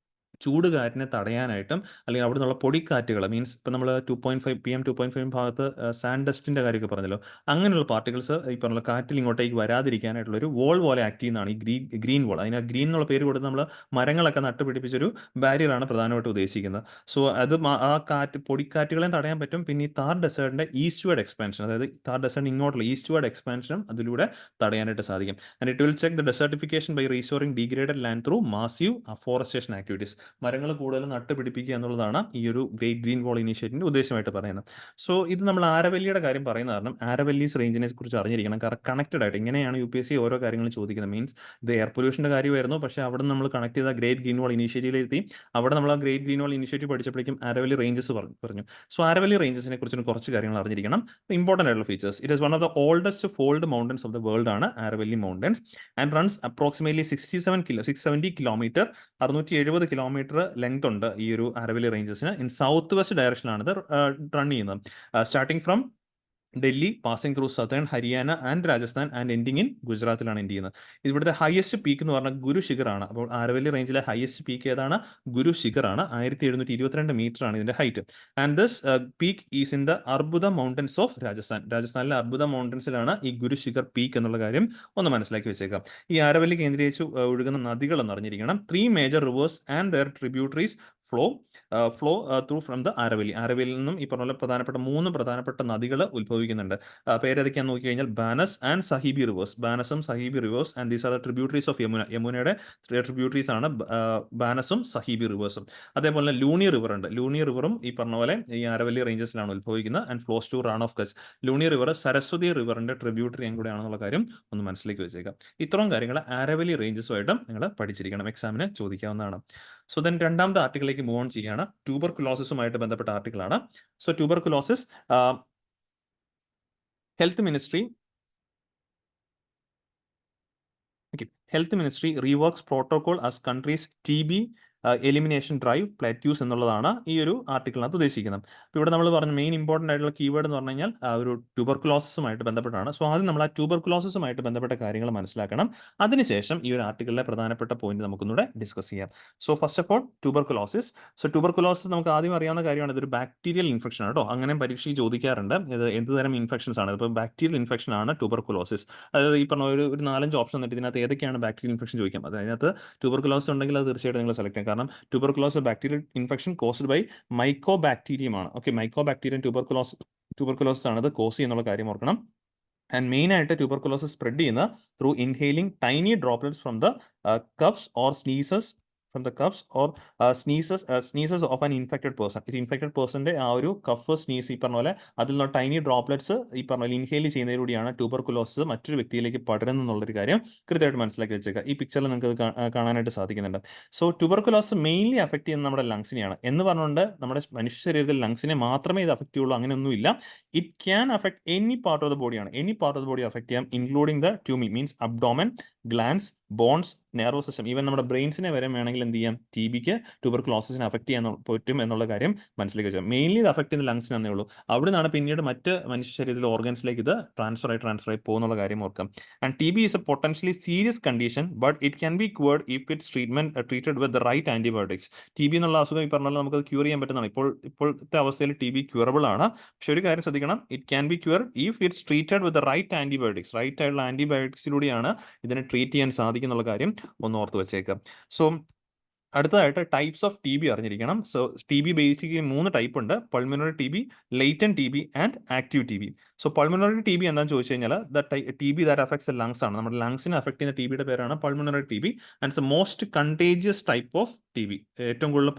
S1: ചൂടുകാറ്റിനെ തടയാനായിട്ടും അല്ലെങ്കിൽ അവിടെ നിന്നുള്ള പൊടിക്കാറ്റുകൾ, മീൻസ് ഇപ്പം നമ്മൾ 2.5 PM 2.5 ഭാഗത്ത് സാൻഡ് ഡസ്റ്റിൻ്റെ കാര്യമൊക്കെ പറഞ്ഞല്ലോ, അങ്ങനെയുള്ള പാർട്ടിക്കിൾസ് ഈ പറഞ്ഞ കാറ്റിൽ ഇങ്ങോട്ടേക്ക് വരാതിരിക്കാനായിട്ടുള്ള ഒരു വോൾ പോലെ ആക്ട് ചെയ്യുന്നതാണ് ഈ ഗ്രീൻ വോൾ. അതിന് ഗ്രീൻ എന്നുള്ള പേര് കൊടുത്ത് നമ്മൾ മരങ്ങളൊക്കെ നട്ടുപിടിപ്പിച്ചൊരു ബാരിയറാണ് പ്രധാനമായിട്ട് ഉദ്ദേശിക്കുന്നത്. സോ അത് ആ പൊടിക്കാറ്റുകളെയും തടയാൻ പറ്റും. പിന്നെ ഈ താർ ഡെസേർട്ടിൻ്റെ ഈസ്റ്റ് വേർഡ് എക്സ്പാൻഷൻ, അതായത് താർ ഡെസേർട്ട് ഇങ്ങോട്ടുള്ള ഈസ്റ്റ് വേർഡ് എക്സ്പാൻഷനും അതിലൂടെ തടയാനായിട്ട് സാധിക്കും. And it will check the desertification by restoring degraded land through massive afforestation activities. മരങ്ങൾ കൂടുതൽ നട്ടുപിടിപ്പിക്കുക എന്നുള്ളതാണ് ഈ ഒരു ഗ്രേറ്റ് ഗ്രീൻ വാൾ ഇനീഷ്യേറ്റീവിൻ്റെ ഉദ്ദേശമായിട്ട് പറയുന്നത്. സോ ഇത് നമ്മൾ ആരവല്ലിയുടെ കാര്യം പറയുന്ന കാരണം ആരവല്ലീസ് റേഞ്ചിനെ കുറിച്ച് അറിഞ്ഞിരിക്കണം, കാരണം കണക്റ്റഡ് ആയിട്ട് ഇങ്ങനെയാണ് UPSC ഓരോ കാര്യങ്ങളും ചോദിക്കുന്നത്. മീൻസ് ഇത് എയർ പൊല്യൂഷൻ്റെ കാര്യമായിരുന്നു, പക്ഷേ അവിടെ നമ്മൾ കണക്ട് ചെയ്ത ഗ്രേറ്റ് ഗ്രീൻ വാൾ ഇനീഷ്യേറ്റീവിലെത്തി. അവിടെ നമ്മൾ ആ ഗ്രേറ്റ് ഗ്രീൻ വാൾ ഇനീഷ്യേറ്റീവ് പഠിച്ചപ്പോഴേക്കും ആരവല്ലി റേഞ്ചസ് പറഞ്ഞു. സോ ആരവല്ലി റേഞ്ചസിനെ കുറിച്ച് കുറച്ച് കാര്യങ്ങൾ അറിഞ്ഞിരിക്കണം, ഇമ്പോർട്ടൻ്റ് ആയിട്ടുള്ള features. It is one of the oldest fold mountains of the world ആണ് Aravalli mountains, and runs approximately 670 kilometre, 670 kilometre length ഉണ്ട് ഈ ഒരു ആരവല്ലി റേഞ്ചസിന്. ഇൻ സൗത്ത് വെസ്റ്റ് ഡയറക്ഷനാണ് ഇത് റൺ ചെയ്യുന്നത്, starting from Delhi, passing through southern Haryana and Rajasthan and ending in ഗുജറാത്തിലാണ് എൻഡ് ചെയ്യുന്നത്. ഇവിടുത്തെ ഹയസ്റ്റ് പീക്ക് എന്ന് പറഞ്ഞാൽ ഗുരു ശിഖറാണ്. അപ്പോൾ ആരവല്ലി റേഞ്ചിലെ ഹയസ്റ്റ് പീക്ക് ഏതാണ്? ഗുരു ശിഖറാണ്. 1722 മീറ്റർ ആണ് ഇതിന്റെ height. And this peak is in the അർബുദ മൗണ്ടൻസ് ഓഫ് രാജസ്ഥാൻ. രാജസ്ഥാനിലെ അർബുദ മൗണ്ടൻസിലാണ് ഈ ഗുരു ശിഖർ പീക്ക് എന്നുള്ള കാര്യം ഒന്ന് മനസ്സിലാക്കി വെച്ചേക്കാം. ഈ ആരവല്ലി കേന്ദ്രീകരിച്ച് ഒഴുകുന്ന നദികൾ എന്ന് അറിഞ്ഞിരിക്കണം. 3 major rivers and their tributaries flow through from the Aravalli. ആരവല്ലിയിൽ നിന്നും ഈ പറഞ്ഞ പ്രധാനപ്പെട്ട 3 പ്രധാനപ്പെട്ട നദികൾ ഉത്ഭവിക്കുന്നുണ്ട്. പേരേതൊക്കെയാന്ന് നോക്കി കഴിഞ്ഞാൽ ബാനസ് ആൻഡ് സഹീബി റിവേഴ്സ്, ബാനസും Sahibi rivers, and these are the tributaries of Yamuna. യമുനയുടെ ട്രിബ്യൂട്ടറീസ് ആണ് ബാനസും സഹീബി റിവേഴ്സും. അതേപോലെ ലൂണി റിവർ ഉണ്ട്. ലൂണി റിവറും ഈ പറഞ്ഞ പോലെ ഈ ആരവല്ലി റേഞ്ചസിലാണ് ഉത്ഭവിക്കുന്നത്, and flows to Rann of Kutch. Luni river Saraswati റിവറിന്റെ ട്രിബ്യൂട്ടറി കൂടെയാണെന്നുള്ള കാര്യം ഒന്ന് മനസ്സിലേക്ക് വെച്ചേക്കാം. ഇത്രയും കാര്യങ്ങൾ ആരവല്ലി റേഞ്ചസുമായിട്ടും നിങ്ങൾ പഠിച്ചിരിക്കണം, എക്സാമിന് ചോദിക്കാവുന്നതാണ്. സോ ദെൻ രണ്ടാമത്തെ ആർട്ടിക്കിളിലേക്ക് മൂവ് ഓൺ ചെയ്യുകയാണ്. ട്യൂബർകുലോസിസുമായിട്ട് ബന്ധപ്പെട്ട ആർട്ടിക്കിളാണ്. So tuberculosis, health ministry reworks protocol as country's TB elimination drive plateaus എന്നുള്ളതാണ് ഈ ഒരു ആർട്ടിക്കിളിനകത്ത് ഉദ്ദേശിക്കുന്നത്. അപ്പോൾ ഇവിടെ നമ്മൾ പറഞ്ഞ മെയിൻ ഇമ്പോർട്ടൻ്റ് ആയിട്ടുള്ള കീവേഡ് എന്ന് പറഞ്ഞു കഴിഞ്ഞാൽ ഒരു ട്യൂബർകുലോസിസുമായിട്ട് ബന്ധപ്പെട്ടാണ്. സോ ആദ്യം നമ്മൾ ആ ട്യൂബർകുലോസിസുമായിട്ട് ബന്ധപ്പെട്ട കാര്യങ്ങൾ മനസ്സിലാക്കണം. അതിനുശേഷം ഈ ഒരു ആർട്ടിക്കിളിലെ പ്രധാനപ്പെട്ട പോയിന്റ് നമുക്കൊന്നുകൂടെ ഡിസ്കസ് ചെയ്യാം. So first of all tuberculosis. So tuberculosis നമുക്ക് ആദ്യം അറിയാവുന്ന കാര്യമാണ്, ഇതൊരു ബാക്ടീരിയൽ ഇൻഫെക്ഷൻ ആണ് കേട്ടോ. അങ്ങനെ പരീക്ഷയ്ക്ക് ചോദിക്കാറുണ്ട് ഇത് എന്ത് തരം ഇൻഫെക്ഷൻസ് ആണ്. ഇപ്പോൾ ബാക്ടീരിയൽ ഇൻഫെക്ഷൻ ആണ് ട്യൂബർകുലോസിസ്. അതായത് ഈ പറഞ്ഞ ഒരു 4-5 ഓപ്ഷൻ തന്നിട്ട് ഇതിനകത്ത് ഏതൊക്കെയാണ് ബാക്ടീരിയൽ ഇൻഫെക്ഷൻ ചോദിക്കാം. അതിനകത്ത് ട്യൂബർകുലോസിസ് ഉണ്ടെങ്കിൽ അത് തീർച്ചയായിട്ടും നിങ്ങൾ സെലക്ട് ചെയ്യാം, കാരണം tuberculosis bacterial infection caused by mycobacterium ആണ്. ഓക്കെ, മൈക്കോബാക്ടീരിയം ട്യൂബർകുലോസിസ് ആണ് ഇത് കോസ് ചെയ്യുന്നുള്ള കാര്യം ഓർക്കണം. ആൻഡ് മെയിൻ ആയിട്ട് ട്യൂബർകുലോസിസ് സ്പ്രെഡ് ചെയ്യുന്ന through inhaling tiny droplets from the coughs or sneezes sneezes of an infected person. ഒരു ഇൻഫെക്റ്റഡ് പേഴ്സന്റെ ആ ഒരു കഫ് സ്നീസ് ഈ പറഞ്ഞ പോലെ അതിൽ നിന്ന് ടൈനി ഡ്രോപ്ലെറ്റ്സ് ഈ പറഞ്ഞ പോലെ ഇൻഹെയിൽ ചെയ്യുന്നതിലൂടെയാണ് ട്യൂബർകുലോസിസ് മറ്റൊരു വ്യക്തിയിലേക്ക് പടരുന്നു എന്നുള്ളൊരു കാര്യം കൃത്യമായിട്ട് മനസ്സിലാക്കി വെച്ചേക്കുക. ഈ പിക്ചറിൽ നിങ്ങൾക്ക് കാണാനായിട്ട് സാധിക്കുന്നുണ്ട്. സോ ട്യൂബർകുലോസിസ് മെയിൻലി അഫക്ട് ചെയ്യുന്നത് നമ്മുടെ ലങ്സിനെയാണ് എന്ന് പറഞ്ഞുകൊണ്ട് നമ്മുടെ മനുഷ്യ ശരീരത്തിൽ ലങ്സിനെ മാത്രമേ ഇത് അഫക്ട് ചെയ്യുള്ളൂ അങ്ങനെയൊന്നുമില്ല. It can affect any part of the ബോഡിയാണ്. Any part of the body affect ചെയ്യാം, including the tummy, means abdomen, glands, bones, nervous system, even നമ്മുടെ ബ്രെയിൻസിനെ വരെ വേണമെങ്കിൽ എന്ത് ചെയ്യാം, TBക്ക് ട്യൂബർകുലോസിസിനെ അഫക്ട് ചെയ്യാൻ പറ്റും എന്നുള്ള കാര്യം മനസ്സിലേക്ക് വെച്ചാൽ മെയിൻലി ഇത് അഫക്ട് ചെയ്യുന്ന ലങ്സിനെ ഉള്ളൂ. അവിടെ നിന്നാണ് പിന്നീട് മറ്റ് മനുഷ്യ ശരീരത്തിലെ ഓർഗൻസിലേക്ക് ഇത് ട്രാൻസ്ഫർ ആയി പോകുന്നുള്ള കാര്യം ഓർക്കാം. And TB is a potentially serious condition, but it can be cured if it's treated with the right antibiotics. TB എന്നുള്ള അസുഖം ഈ പറഞ്ഞാൽ നമുക്ക് ക്യൂർ ചെയ്യാൻ പറ്റുന്നതാണ്. ഇപ്പോഴത്തെ അവസ്ഥയിൽ TB ക്യൂറബിൾ ആണ്. പക്ഷെ ഒരു കാര്യം ശ്രദ്ധിക്കണം, it can be cured if it's treated with the right antibiotics. Right ആയിട്ടുള്ള ആന്റിബയോട്ടിക്സിലൂടെയാണ് ഇതിനെ ട്രീറ്റ് ചെയ്യാൻ സാധിക്കുന്നുള്ള കാര്യം ഒന്ന് ഓർത്ത് വെച്ചേക്കാം. സോ അടുത്തതായിട്ട് ടൈപ്സ് ഓഫ് TB അറിഞ്ഞിരിക്കണം. സോ TB ബേസിക്കലി 3 ടൈപ്പ് ഉണ്ട്: pulmonary TB, latent TB and active TB. So pulmonary T B എന്താണെന്ന് ചോദിച്ചു കഴിഞ്ഞാൽ T B that affects the lungs ആണ്. നമ്മുടെ ലങ്സിനെ അഫക്ട് ചെയ്യുന്ന ടി ബിയുടെ പേരാണ് pulmonary T B and it's most contagious type of T B. ഏറ്റവും കൂടുതൽ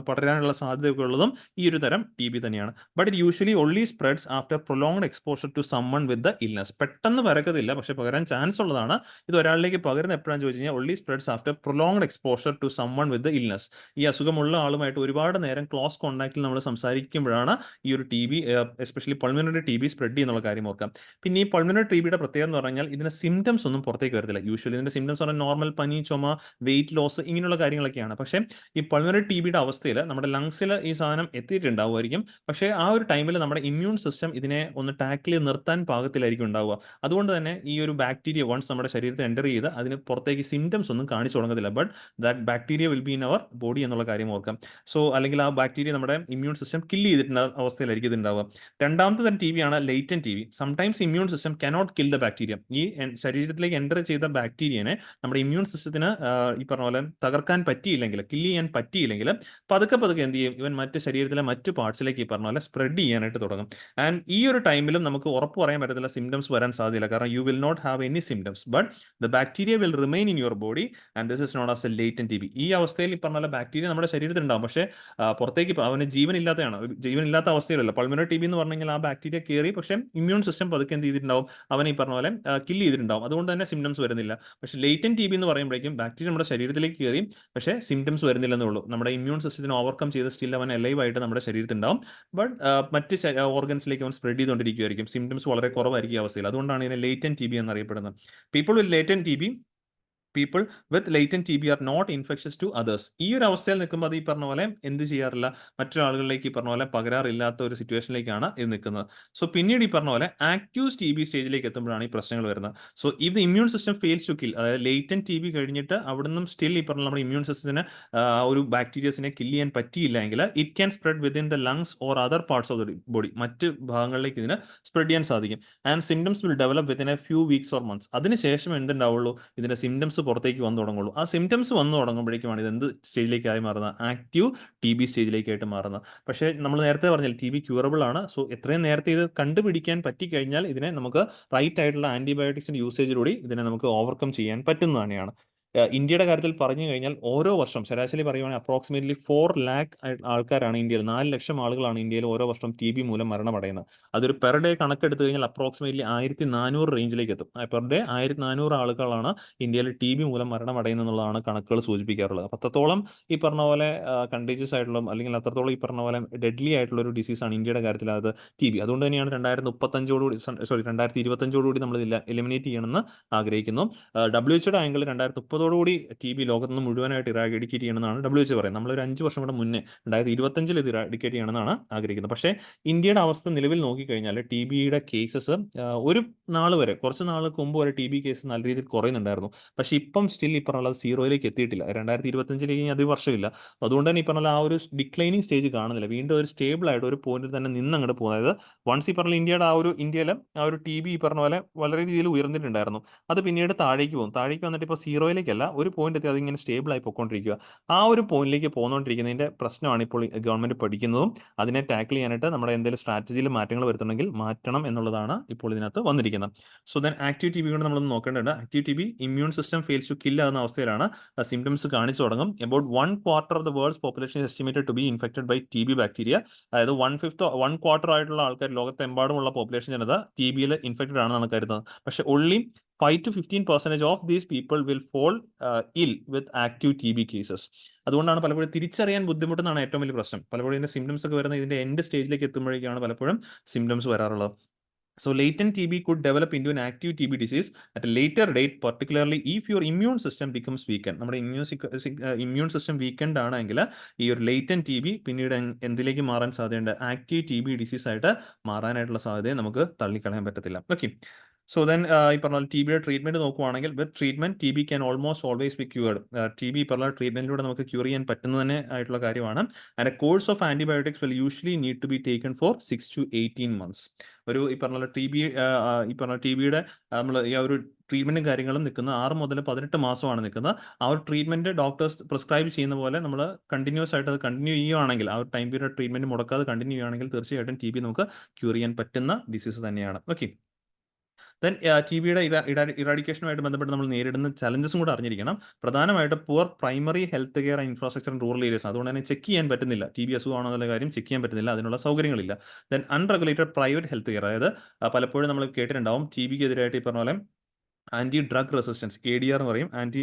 S1: പടരാനുള്ള സാധ്യതയൊക്കെ ഉള്ളതും ഈ ഒരു തരം ടി ബി തന്നെയാണ്. But it usually only spreads after prolonged exposure to someone with the illness. പെട്ടെന്ന് പരക്കത്തില്ല, പക്ഷെ പകരാൻ ചാൻസ് ഉള്ളതാണ്. ഇത് ഒരാളിലേക്ക് പകരുന്ന എപ്പോഴാണെന്ന് ചോദിച്ചു കഴിഞ്ഞാൽ only spreads after prolonged exposure to someone with the illness. ഈ അസുഖമുള്ള ആളുമായിട്ട് ഒരുപാട് നേരം ക്ലോസ് കോൺടാക്റ്റിൽ നമ്മൾ സംസാരിക്കുമ്പോഴാണ് ഈ ഒരു T B, especially pulmonary T B spread ചെയ്യുന്നുള്ള കാര്യം ഓർക്കാം. പിന്നെ ഈ പൾമിനറി ടി ബിയുടെ പ്രത്യേകത എന്ന് പറഞ്ഞാൽ ഇതിന്റെ സിംറ്റംസ് ഒന്നും പുറത്തേക്ക് വരത്തില്ല. യൂഷ്വലി ഇതിന്റെ സിംറ്റംസ് പറഞ്ഞാൽ നോർമൽ പനി, ചുമ, വെയിറ്റ് ലോസ്, ഇങ്ങനെയുള്ള കാര്യങ്ങളൊക്കെയാണ്. പക്ഷേ ഈ പൾമിനറി ടി ബിയുടെ അവസ്ഥയിൽ നമ്മുടെ ലങ്സിൽ ഈ സാധനം എത്തിയിട്ടുണ്ടാവുമായിരിക്കും. പക്ഷേ ആ ഒരു ടൈമിൽ നമ്മുടെ ഇമ്മ്യൂൺ സിസ്റ്റം ഇതിനെ ഒന്ന് ടാക്കിൽ നിർത്താൻ പാകത്തിലായിരിക്കും ഉണ്ടാവുക. അതുകൊണ്ട് തന്നെ ഈ ഒരു ബാക്ടീരിയ വൺസ് നമ്മുടെ ശരീരത്തിൽ എൻ്റർ ചെയ്ത് അതിന് പുറത്തേക്ക് സിംറ്റംസ് ഒന്നും കാണിച്ചു തുടങ്ങത്തില്ല. But that bacteria will be in our body എന്നുള്ള കാര്യം ഓർക്കാം. സോ അല്ലെങ്കിൽ ആ ബാക്ടീരിയ നമ്മുടെ ഇമ്മ്യൂൺ സിസ്റ്റം കില്ല് ചെയ്തിട്ടുള്ള അവസ്ഥയിലായിരിക്കും ഇത് ഉണ്ടാവുക. രണ്ടാമത്തെ തരം ടി ബി ആണ് latent T B. Sometimes immune system cannot kill the bacteria. ഈ ശരീരത്തിലേക്ക് എൻ്റർ ചെയ്ത ബാക്ടീരിയനെ നമ്മുടെ ഇമ്മ്യൂൺ സിസ്റ്റത്തിന് ഈ പറഞ്ഞ പോലെ തകർക്കാൻ പറ്റിയില്ലെങ്കിൽ, കില്ല് ചെയ്യാൻ പറ്റിയില്ലെങ്കിൽ പതുക്കെ പതുക്കെ എന്ത് ചെയ്യും, ഇവൻ മറ്റ് ശരീരത്തിലെ മറ്റു പാർട്സിലേക്ക് ഈ പറഞ്ഞ പോലെ സ്പ്രെഡ് ചെയ്യാനായിട്ട് തുടങ്ങും. ആൻഡ് ഈ ഒരു ടൈമിലും നമുക്ക് ഉറപ്പ് പറയാൻ പറ്റത്തില്ല സിംറ്റംസ് വരാൻ സാധ്യതയില്ല. കാരണം you will not have any symptoms but the bacteria will remain in your body and this is not as a latent T B. ഈ അവസ്ഥയിൽ ഈ പറഞ്ഞ പോലെ ബാക്ടീരിയ നമ്മുടെ ശരീരത്തിൽ ഉണ്ടാവും, പക്ഷേ പുറത്തേക്ക് അവന് ജീവനില്ലാത്ത അവസ്ഥയിലല്ല. പൾമിനറി ടി ബി എന്ന് പറഞ്ഞാൽ ആ ബാക്ടീരിയ കയറി, പക്ഷേ ഇമ്മ്യൂൺ സിസ്റ്റം പതുക്കെ എന്ത് ചെയ്തിട്ടുണ്ടാവും, അവൻ ഈ പറഞ്ഞ പോലെ കില്ല് ചെയ്തിട്ടുണ്ടാവും. അതുകൊണ്ട് തന്നെ സിംറ്റംസ് വരുന്നില്ല. പക്ഷേ ലേറ്റന്റ് ടി ബി എന്ന് പറയുമ്പോഴേക്കും ബാക്ടീരിയ നമ്മുടെ ശരീരത്തിലേക്ക് കയറി, പക്ഷേ സിംറ്റംസ് വരുന്നില്ലെന്നേ ഉള്ളൂ. നമ്മുടെ ഇമ്മ്യൂൺ സിസ്റ്റത്തിന് ഓവർകം ചെയ്ത് സ്റ്റിൽ അവൻ അലൈവ് ആയിട്ട് നമ്മുടെ ശരീരത്തിൽ ഉണ്ടാവും. ബട്ട് മറ്റ് ഓർഗൻസിലേക്ക് അവൻ സ്പ്രെഡ് ചെയ്തുകൊണ്ടിരിക്കുമായിരിക്കും. സിംറ്റംസ് വളരെ കുറവായിരിക്കും ഈ അവസ്ഥയിൽ. അതുകൊണ്ടാണ് ഇതിനെ ലേറ്റന്റ് ടി ബി എന്നറിയപ്പെടുന്നത്. People with latent T B people with latent T B are not infectious to others. ഈ ഒരു അവസ്ഥയിൽ നിൽക്കുമ്പോൾ അത് ഈ പറഞ്ഞ പോലെ എന്ത് ചെയ്യാറില്ല, മറ്റൊരാളുകളിലേക്ക് ഈ പറഞ്ഞ പോലെ പകരാറില്ലാത്ത ഒരു സിറ്റുവേഷനിലേക്കാണ് ഇത് നിൽക്കുന്നത്. സോ പിന്നീട് ഈ പറഞ്ഞ പോലെ ആക്റ്റീവ് ടി ബി സ്റ്റേജിലേക്ക് എത്തുമ്പോഴാണ് ഈ പ്രശ്നങ്ങൾ വരുന്നത്. So if the immune system fails to kill, അതായത് ലേറ്റന്റ് ടി ബി കഴിഞ്ഞിട്ട് അവിടുന്ന് സ്റ്റിൽ ഈ പറഞ്ഞ നമ്മുടെ ഇമ്മ്യൂൺ സിസ്റ്റത്തിന് ഒരു ബാക്ടീരിയസിനെ കില്ല് ചെയ്യാൻ പറ്റിയില്ലെങ്കിൽ it can spread within the lungs or other parts of the body. മറ്റ് ഭാഗങ്ങളിലേക്ക് ഇതിന് സ്പ്രെഡ് ചെയ്യാൻ സാധിക്കും. And symptoms will develop within A few weeks or months. അതിനുശേഷം എന്തുണ്ടാവുള്ളൂ, ഇതിന്റെ സിംറ്റംസ് പുറത്തേക്ക് വന്നു തുടങ്ങുള്ളൂ. ആ സിംറ്റംസ് വന്നു തുടങ്ങുമ്പോഴേക്കുമാണ് ഇത് എന്ത് സ്റ്റേജിലേക്കായി മാറുന്നത്, ആക്റ്റീവ് ടി ബി സ്റ്റേജിലേക്കായിട്ട് മാറുന്നത്. പക്ഷേ നമ്മൾ നേരത്തെ പറഞ്ഞാൽ ടി ബി ക്യൂറബിൾ ആണ്. സോ എത്രയും നേരത്തെ ഇത് കണ്ടുപിടിക്കാൻ പറ്റിക്കഴിഞ്ഞാൽ ഇതിനെ നമുക്ക് റൈറ്റ് ആയിട്ടുള്ള ആന്റിബയോട്ടിക്സിന്റെ യൂസേജിലൂടെ ഇതിനെ നമുക്ക് ഓവർകം ചെയ്യാൻ പറ്റുന്നത് തന്നെയാണ്. ഇന്ത്യയുടെ കാര്യത്തിൽ പറഞ്ഞു കഴിഞ്ഞാൽ ഓരോ വർഷം ശരാശരി പറയുവാണെങ്കിൽ അപ്രോക്സിമേറ്റ്ലി 4 ലാക്ക് ആൾക്കാരാണ് ഇന്ത്യയിൽ, 4 ലക്ഷം ആളുകളാണ് ഇന്ത്യയിൽ ഓരോ വർഷം ടി ബി മൂലം മരണമടയുന്നത്. അതൊരു പെർ ഡേ കണക്കെടുത്തു കഴിഞ്ഞാൽ അപ്രോക്സിമേറ്റ്ലി 1400 റേഞ്ചിലേക്ക് എത്തും. പെർ ഡേ 1400 ആളുകളാണ് ഇന്ത്യയിൽ ടി ബി മൂലം മരണമടയുന്നത് എന്നുള്ളതാണ് കണക്കുകൾ സൂചിപ്പിക്കാറുള്ളത്. അപ്പോൾ അത്രത്തോളം ഈ പറഞ്ഞ പോലെ കണ്ടേജിയസ് ആയിട്ടുള്ള, അല്ലെങ്കിൽ അത്രത്തോളം ഈ പറഞ്ഞ പോലെ ഡെഡ്ലി ആയിട്ടുള്ള ഒരു ഡിസീസാണ് ഇന്ത്യയുടെ കാര്യത്തിൽ അത് ടി ബി. അതുകൊണ്ട് തന്നെയാണ് 2025 നമ്മൾ എലിമിനേറ്റ് ചെയ്യണമെന്ന് ആഗ്രഹിക്കുന്നു. WHO ആംഗിൾ 2030 ടി ബി ലോകത്തുനിന്ന് മുഴുവനായിട്ട് ഇറാഡിക്കേറ്റ് ചെയ്യണമെന്നാണ് WHO പറയുന്നത്. നമ്മളൊരു 5 വർഷം കൂടെ മുന്നേ 2025 ഇത് ഇറാഡിക്കേറ്റ് ചെയ്യണമെന്നാണ് ആഗ്രഹിക്കുന്നത്. പക്ഷേ ഇന്ത്യയുടെ അവസ്ഥ നിലവിൽ നോക്കിക്കഴിഞ്ഞാൽ ടി ബിയുടെ കേസസ് ഒരു നാൾ വരെ, കുറച്ച് നാൾക്ക് മുമ്പ് വരെ ടി ബി കേസ് നല്ല രീതിയിൽ കുറയുന്നുണ്ടായിരുന്നു. പക്ഷേ ഇപ്പം സ്റ്റിൽ ഈ പറഞ്ഞ സീറോയിലേക്ക് എത്തിയിട്ടില്ല. 2025 അധികം വർഷമില്ല. അതുകൊണ്ട് തന്നെ ഈ പറഞ്ഞ ആ ഒരു ഡിക്ലൈനിങ് സ്റ്റേജ് കാണുന്നില്ല. വീണ്ടും ഒരു സ്റ്റേബിൾ ആയിട്ട് ഒരു പോയിന്റിൽ തന്നെ നിന്ന് അങ്ങോട്ട് പോകുന്നത്. അതായത് വൺസ് ഈ പറഞ്ഞ ഇന്ത്യയിലെ ആ ഒരു ടി ബി ഈ പറഞ്ഞ പോലെ വളരെ രീതിയിൽ ഉയർന്നിട്ടുണ്ടായിരുന്നു. അത് പിന്നീട് താഴേക്ക് പോകും. താഴേക്ക് വന്നിട്ട് ഇപ്പോൾ സീറോയിലേക്കല്ല, ഒരു പോയിന്റ് എത്തി അതിങ്ങനെ സ്റ്റേബിൾ ആയി പോയിക്കൊണ്ടിരിക്കുക. ആ ഒരു പോയിന്റിലേക്ക് പോന്നുകൊണ്ടിരിക്കുന്നതിന്റെ പ്രശ്നമാണ് ഇപ്പോൾ ഗവൺമെന്റ് പഠിക്കുന്നതും. അതിനെ ടാക്കിൾ ചെയ്യാനായിട്ട് നമ്മുടെ എന്തെങ്കിലും സ്ട്രാറ്റജിയിൽ മാറ്റങ്ങൾ വരുത്തണമെങ്കിൽ മാറ്റണം എന്നുള്ളതാണ് ഇപ്പോൾ ഇതിനകത്ത് വന്നിരിക്കുന്നത്. So then active T B കൊണ്ട് നമ്മളൊന്ന് നോക്കേണ്ടതുണ്ട്. Active T B immune system fails to kill ആകുന്ന അവസ്ഥയിലാണ് സിംറ്റംസ് കാണിച്ചു തുടങ്ങും. About 1/4 of the world's population estimated to be infected by T B bacteria. അതായത് 1/4 ആയിട്ടുള്ള ആൾക്കാർ, ലോകത്തെമ്പാടുമുള്ള പോപ്പുലേഷൻ ജനത ടി ബിയിൽ ഇൻഫെക്റ്റഡ് ആണെന്നാണ് കരുതുന്നത്. പക്ഷേ only 5 to 15% of these people will fall ill with active TB cases. അതുകൊണ്ടാണ് പലപ്പോഴും തിരിച്ചറിയാൻ ബുദ്ധിമുട്ടെന്നാണ് ഏറ്റവും വലിയ പ്രശ്നം. പലപ്പോഴും ഇതിന്റെ സിംറ്റംസ് ഒക്കെ വരുന്നത് ഇതിന്റെ എൻഡ് സ്റ്റേജിലേക്ക് എത്തുമ്പോഴേക്കാണ് പലപ്പോഴും സിംറ്റംസ് വരാറുള്ളത്. So latent TB could develop into an active TB disease at a later date, particularly if your immune system becomes weakened. നമ്മുടെ ഇമ്മ്യൂൺ സിസ്റ്റം വീക്കെൻഡ് ആണെങ്കിൽ ഈ ഒരു ലേറ്റന്റ് ടി ബി പിന്നീട് എന്തിലേക്ക് മാറാൻ സാധ്യതയുണ്ട്, ആക്റ്റീവ് ടി ബി ഡിസീസ് ആയിട്ട് മാറാനായിട്ടുള്ള സാധ്യതയെ നമുക്ക് തള്ളിക്കളയാൻ പറ്റത്തില്ല. ഓക്കെ, സോ ദെൻ ഈ പറഞ്ഞ TBയുടെ ട്രീറ്റ്മെന്റ് നോക്കുവാണെങ്കിൽ with treatment TB can almost always be cured. TB പറഞ്ഞ ട്രീറ്റ്മെന്റിലൂടെ നമുക്ക് ക്യൂർ ചെയ്യാൻ പറ്റുന്ന തന്നെ ആയിട്ടുള്ള കാര്യമാണ്. And a course of antibiotics will usually need to be taken for 6 to 18 months. ഈ പറഞ്ഞ TBയുടെ നമ്മൾ ഈ ഒരു ട്രീറ്റ്മെന്റും കാര്യങ്ങളും നിൽക്കുന്ന 6 മുതൽ 18 മാസമാണ് നിൽക്കുന്നത്. ആ ഒരു ട്രീറ്റ്മെന്റ് ഡോക്ടേഴ്സ് പ്രിസ്ക്രൈബ് ചെയ്യുന്ന പോലെ നമ്മൾ കണ്ടിന്യൂസ് ആയിട്ട് അത് കണ്ടിന്യൂ ചെയ്യുകയാണെങ്കിൽ, ആ ഒരു ടൈം പീരിയഡ് ട്രീറ്റ്മെന്റ് മുടക്കാതെ കണ്ടിന്യൂ ചെയ്യുകയാണെങ്കിൽ തീർച്ചയായിട്ടും TB നമുക്ക് ക്യൂർ ചെയ്യാൻ പറ്റുന്ന ഡിസീസ് തന്നെയാണ്. ഓക്കെ. ദെൻ TBയുടെ ഇറാഡിക്കേഷനുമായിട്ട് ബന്ധപ്പെട്ട് നമ്മൾ നേരിടുന്ന ചലഞ്ചസും കൂടെ അറിഞ്ഞിരിക്കണം. പ്രധാനമായിട്ട് poor primary health care infrastructure in rural areas. അതുകൊണ്ട് തന്നെ ചെക്ക് ചെയ്യാൻ പറ്റുന്നില്ല, TB അസുഖമാണോ എന്നുള്ള കാര്യം ചെക്ക് ചെയ്യാൻ പറ്റുന്നില്ല, അതിനുള്ള സൗകര്യങ്ങളില്ല. Then unregulated private health care, അതായത് പലപ്പോഴും നമ്മൾ കേട്ടിട്ടുണ്ടാവും TBക്ക് എതിരായിട്ട് ഈ പറഞ്ഞ പോലെ ആന്റി ഡ്രഗ് റെസിസ്റ്റൻസ്, ADR എന്ന് പറയും, ആന്റി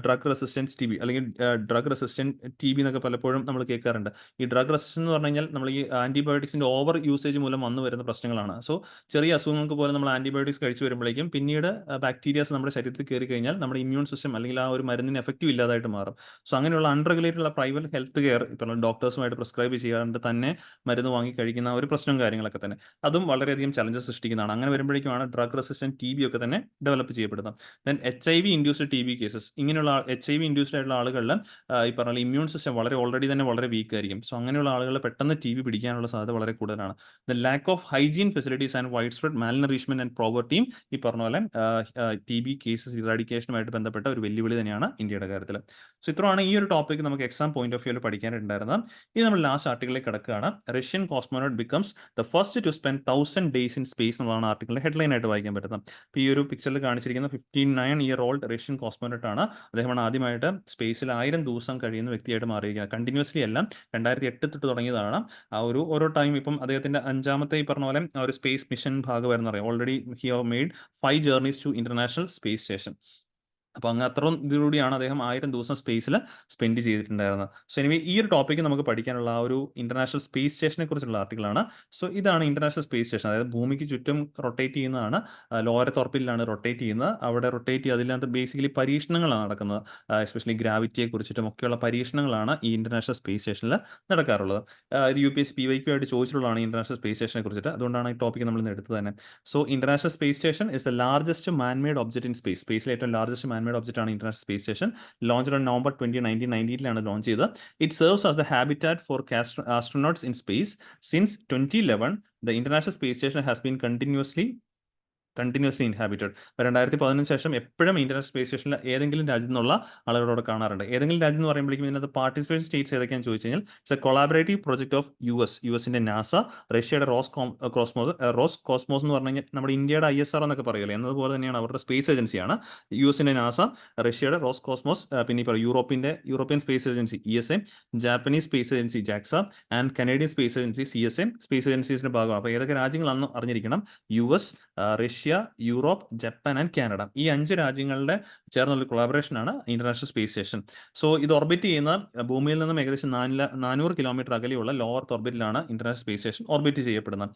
S1: ഡ്രഗ് റെസിസ്റ്റൻസ് TB, അല്ലെങ്കിൽ ഡ്രഗ് റെസിസ്റ്റൻറ്റ് TB എന്നൊക്കെ പലപ്പോഴും നമ്മൾ കേൾക്കാറുണ്ട്. ഈ ഡ്രഗ് റെസിസ്റ്റൻസ് എന്ന് പറഞ്ഞു കഴിഞ്ഞാൽ നമ്മൾ ഈ ആന്റിബയോട്ടിക്സിന്റെ ഓവർ യൂസേജ് മൂലം വന്നു വരുന്ന പ്രശ്നങ്ങളാണ്. സോ ചെറിയ അസുഖങ്ങൾക്ക് പോലെ നമ്മൾ ആന്റിബയോട്ടിക്സ് കഴിച്ചു വരുമ്പോഴേക്കും പിന്നീട് ബാക്ടീരിയാസ് നമ്മുടെ ശരീരത്തിൽ കയറി കഴിഞ്ഞാൽ നമ്മുടെ ഇമ്മ്യൂൺ സിസ്റ്റം അല്ലെങ്കിൽ ആ ഒരു മരുന്നിന് എഫക്റ്റീവ് ഇല്ലാതായിട്ട് മാറും. സോ അങ്ങനെയുള്ള അൺറെഗുലേറ്റഡ് ഉള്ള പ്രൈവറ്റ് ഹെൽത്ത് കെയർ ഇപ്പോൾ ഡോക്ടേഴ്സുമായിട്ട് പ്രിസ്ക്രൈബ് ചെയ്യാണ്ട് തന്നെ മരുന്ന് വാങ്ങി കഴിക്കുന്ന ഒരു പ്രശ്നം കാര്യങ്ങളൊക്കെ തന്നെ അതും വളരെയധികം ചലഞ്ചസ് സൃഷ്ടിക്കുന്നതാണ്. അങ്ങനെ വരുമ്പോഴേക്കുമാണ് ഡ്രഗ് റെസിസ്റ്റൻറ്റ് TB ഒക്കെ തന്നെ ഡെവലപ്പ് ചെയ്യപ്പെടുന്നത്. Then HIV induced TB cases, ഇങ്ങനെയുള്ള HIV ഇൻഡ്യൂസ്ഡ് ആയിട്ടുള്ള ആളുകളിൽ ഈ പറഞ്ഞ ഇമ്മ്യൂൺ സിസ്റ്റം ഓൾറെഡി തന്നെ വളരെ വീക്ക് ആയിരിക്കും. സോ അങ്ങനെയുള്ള ആളുകളെ പെട്ടെന്ന് TB പിടിക്കാനുള്ള സാധ്യത വളരെ കൂടുതലാണ്. The lack of hygiene facilities and widespread malnourishment and പ്രോവർട്ടിയും ഈ പറഞ്ഞ പോലെ TB കേസസ് ഇറാഡിക്കേഷനുമായിട്ട് ബന്ധപ്പെട്ട ഒരു വെല്ലുവിളി തന്നെയാണ് ഇന്ത്യയുടെ കാര്യത്തിൽ. സോ ഇത്രയാണ് ഈ ഒരു ടോപ്പിക് നമുക്ക് എക്സാം പോയിന്റ് ഓഫ് വ്യൂവിൽ പഠിക്കാനുണ്ടായിരുന്നത്. ഇനി നമ്മൾ ലാസ്റ്റ് ആർട്ടിക്കിളിലേക്ക് കിടക്കുകയാണ്. Russian cosmonaut becomes the first to spend 1000 days in space എന്നുള്ളതാണ് ആർട്ടിക്കിളിന്റെ ഹെഡ്ലൈൻ ആയിട്ട് വായിക്കാൻ പറ്റുന്നത്. അപ്പോൾ ഈ ഒരു പിക്ചറിൽ കാണിച്ചിരിക്കുന്ന 59-year-old റഷ്യൻ കോസ്മോനോട്ട് ആണ്. അദ്ദേഹമാണ് ആദ്യമായിട്ട് സ്പേസിൽ 1000 ദിവസം കഴിയുന്ന വ്യക്തിയായിട്ട് മാറിയിരിക്കുന്നത്. കണ്ടിന്യൂസ്ലി അല്ല, 2008 തൊട്ട് തുടങ്ങിയതാണ്. ആ ഒരു ഓരോ ടൈം ഇപ്പം അദ്ദേഹത്തിന്റെ 5ാമത്തെ ഈ പറഞ്ഞ പോലെ ഒരു സ്പേസ് മിഷൻ ഭാഗമായിരുന്നു അറിയാം. Already he have made 5 journeys to International space Station. അപ്പോൾ അങ്ങ് അത്രയും ഇതിലൂടെയാണ് അദ്ദേഹം 1000 ദിവസം സ്പേസിൽ സ്പെൻഡ് ചെയ്തിട്ടുണ്ടായിരുന്നത്. സോ എനിവേ ഈ ഒരു ടോപ്പിക്ക് നമുക്ക് പഠിക്കാനുള്ള ആ ഒരു ഇന്റർനാഷണൽ സ്പേസ് സ്റ്റേഷനെ കുറിച്ചുള്ള ആർട്ടിക്കിളാണ്. സോ ഇതാണ് ഇന്റർനാഷണൽ സ്പേസ് സ്റ്റേഷൻ, അതായത് ഭൂമിക്ക് ചുറ്റും റൊട്ടേറ്റ് ചെയ്യുന്നതാണ്. ലോകത്ത് ഓർബിറ്റിലാണ് റൊട്ടേറ്റ് ചെയ്യുന്നത്. അവിടെ റൊട്ടേറ്റ് ചെയ്ത് അതിനകത്ത് ബേസിക്കലി പരീക്ഷണങ്ങളാണ് നടക്കുന്നത്. എസ്പെഷ്യലി ഗ്രാവിറ്റിയെ കുറിച്ചിട്ടും ഒക്കെയുള്ള പരീക്ഷണങ്ങളാണ് ഈ ഇന്റർനാഷണൽ സ്പേസ് സ്റ്റേഷനിൽ നടക്കാറുള്ളത്. ഇത് UPSC PYQ ആയിട്ട് ചോദിച്ചിട്ടുള്ളതാണ് ഇന്റർനാഷണൽ സ്പേസ് സ്റ്റേഷനെ കുറിച്ചിട്ട്. അതുകൊണ്ടാണ് ഈ ടോപ്പിക്ക് നമ്മൾ ഇന്ന് എടുത്തത് തന്നെ. So international space station is the largest manmade object in space. സ്പേസിലെ ഏറ്റവും ലാർജസ്റ്റ് മാൻമെയ്ഡ് ഒബ്ജക്റ്റ് ആണ് international space station. Launched on November 20, 1998 launch ചെയ്തത്. It serves as the habitat for astronauts in space. Since 2011 the international space station has been continuously inhabited. 2015 ശേഷം എപ്പോഴും ഇന്റർനാഷണൽ സ്പേസ് സ്റ്റേഷനിൽ ഏതെങ്കിലും രാജ്യത്തു നിന്നുള്ള ആളുകളോട് കാണാറുണ്ട്. ഏതെങ്കിലും രാജ്യം എന്ന് പറയുമ്പോഴേക്കും ഇതിനകത്ത് പാർട്ടിസിപ്പേഷൻ സ്റ്റേറ്റ്സ് ഏതൊക്കെയാണെന്ന് ചോദിച്ചു കഴിഞ്ഞാൽ it's a collaborative project of യുഎസിന്റെ നാസ, റഷ്യയുടെ റോസ് കോസ്മോസ് എന്ന് പറഞ്ഞു കഴിഞ്ഞാൽ നമ്മുടെ ഇന്ത്യയുടെ ISR എന്നൊക്കെ പറയുമല്ലോ, എന്നതുപോലെ തന്നെയാണ് അവരുടെ സ്പേസ് ഏജൻസിയാണ്. യുഎസിന്റെ നാസ, റഷ്യയുടെ റോസ് കോസ്മോസ്, പിന്നെ ഇപ്പോൾ European space agency ESA, Japanese space agency JAXA and Canadian space agency CSA space ഏജൻസീസിന്റെ ഭാഗമാണ്. അപ്പോൾ ഏതൊക്കെ രാജ്യങ്ങളാണെന്ന് അറിഞ്ഞിരിക്കണം. US, Russia, Europe, Japan and Canada, ഈ 5 രാജ്യങ്ങളുടെ ചേർന്നുള്ള കൊളാബറേഷൻ ആണ് ഇന്റർനാഷണൽ സ്പേസ് സ്റ്റേഷൻ. സോ ഇത് ഓർബിറ്റ് ചെയ്യുന്ന ഭൂമിയിൽ നിന്നും ഏകദേശം 400 കിലോമീറ്റർ അകലെയുള്ള ലോവർ ഓർബിറ്റിലാണ് ഇന്റർനാഷണൽ സ്പേസ് സ്റ്റേഷൻ ഓർബിറ്റ് ചെയ്യപ്പെടുന്നത്.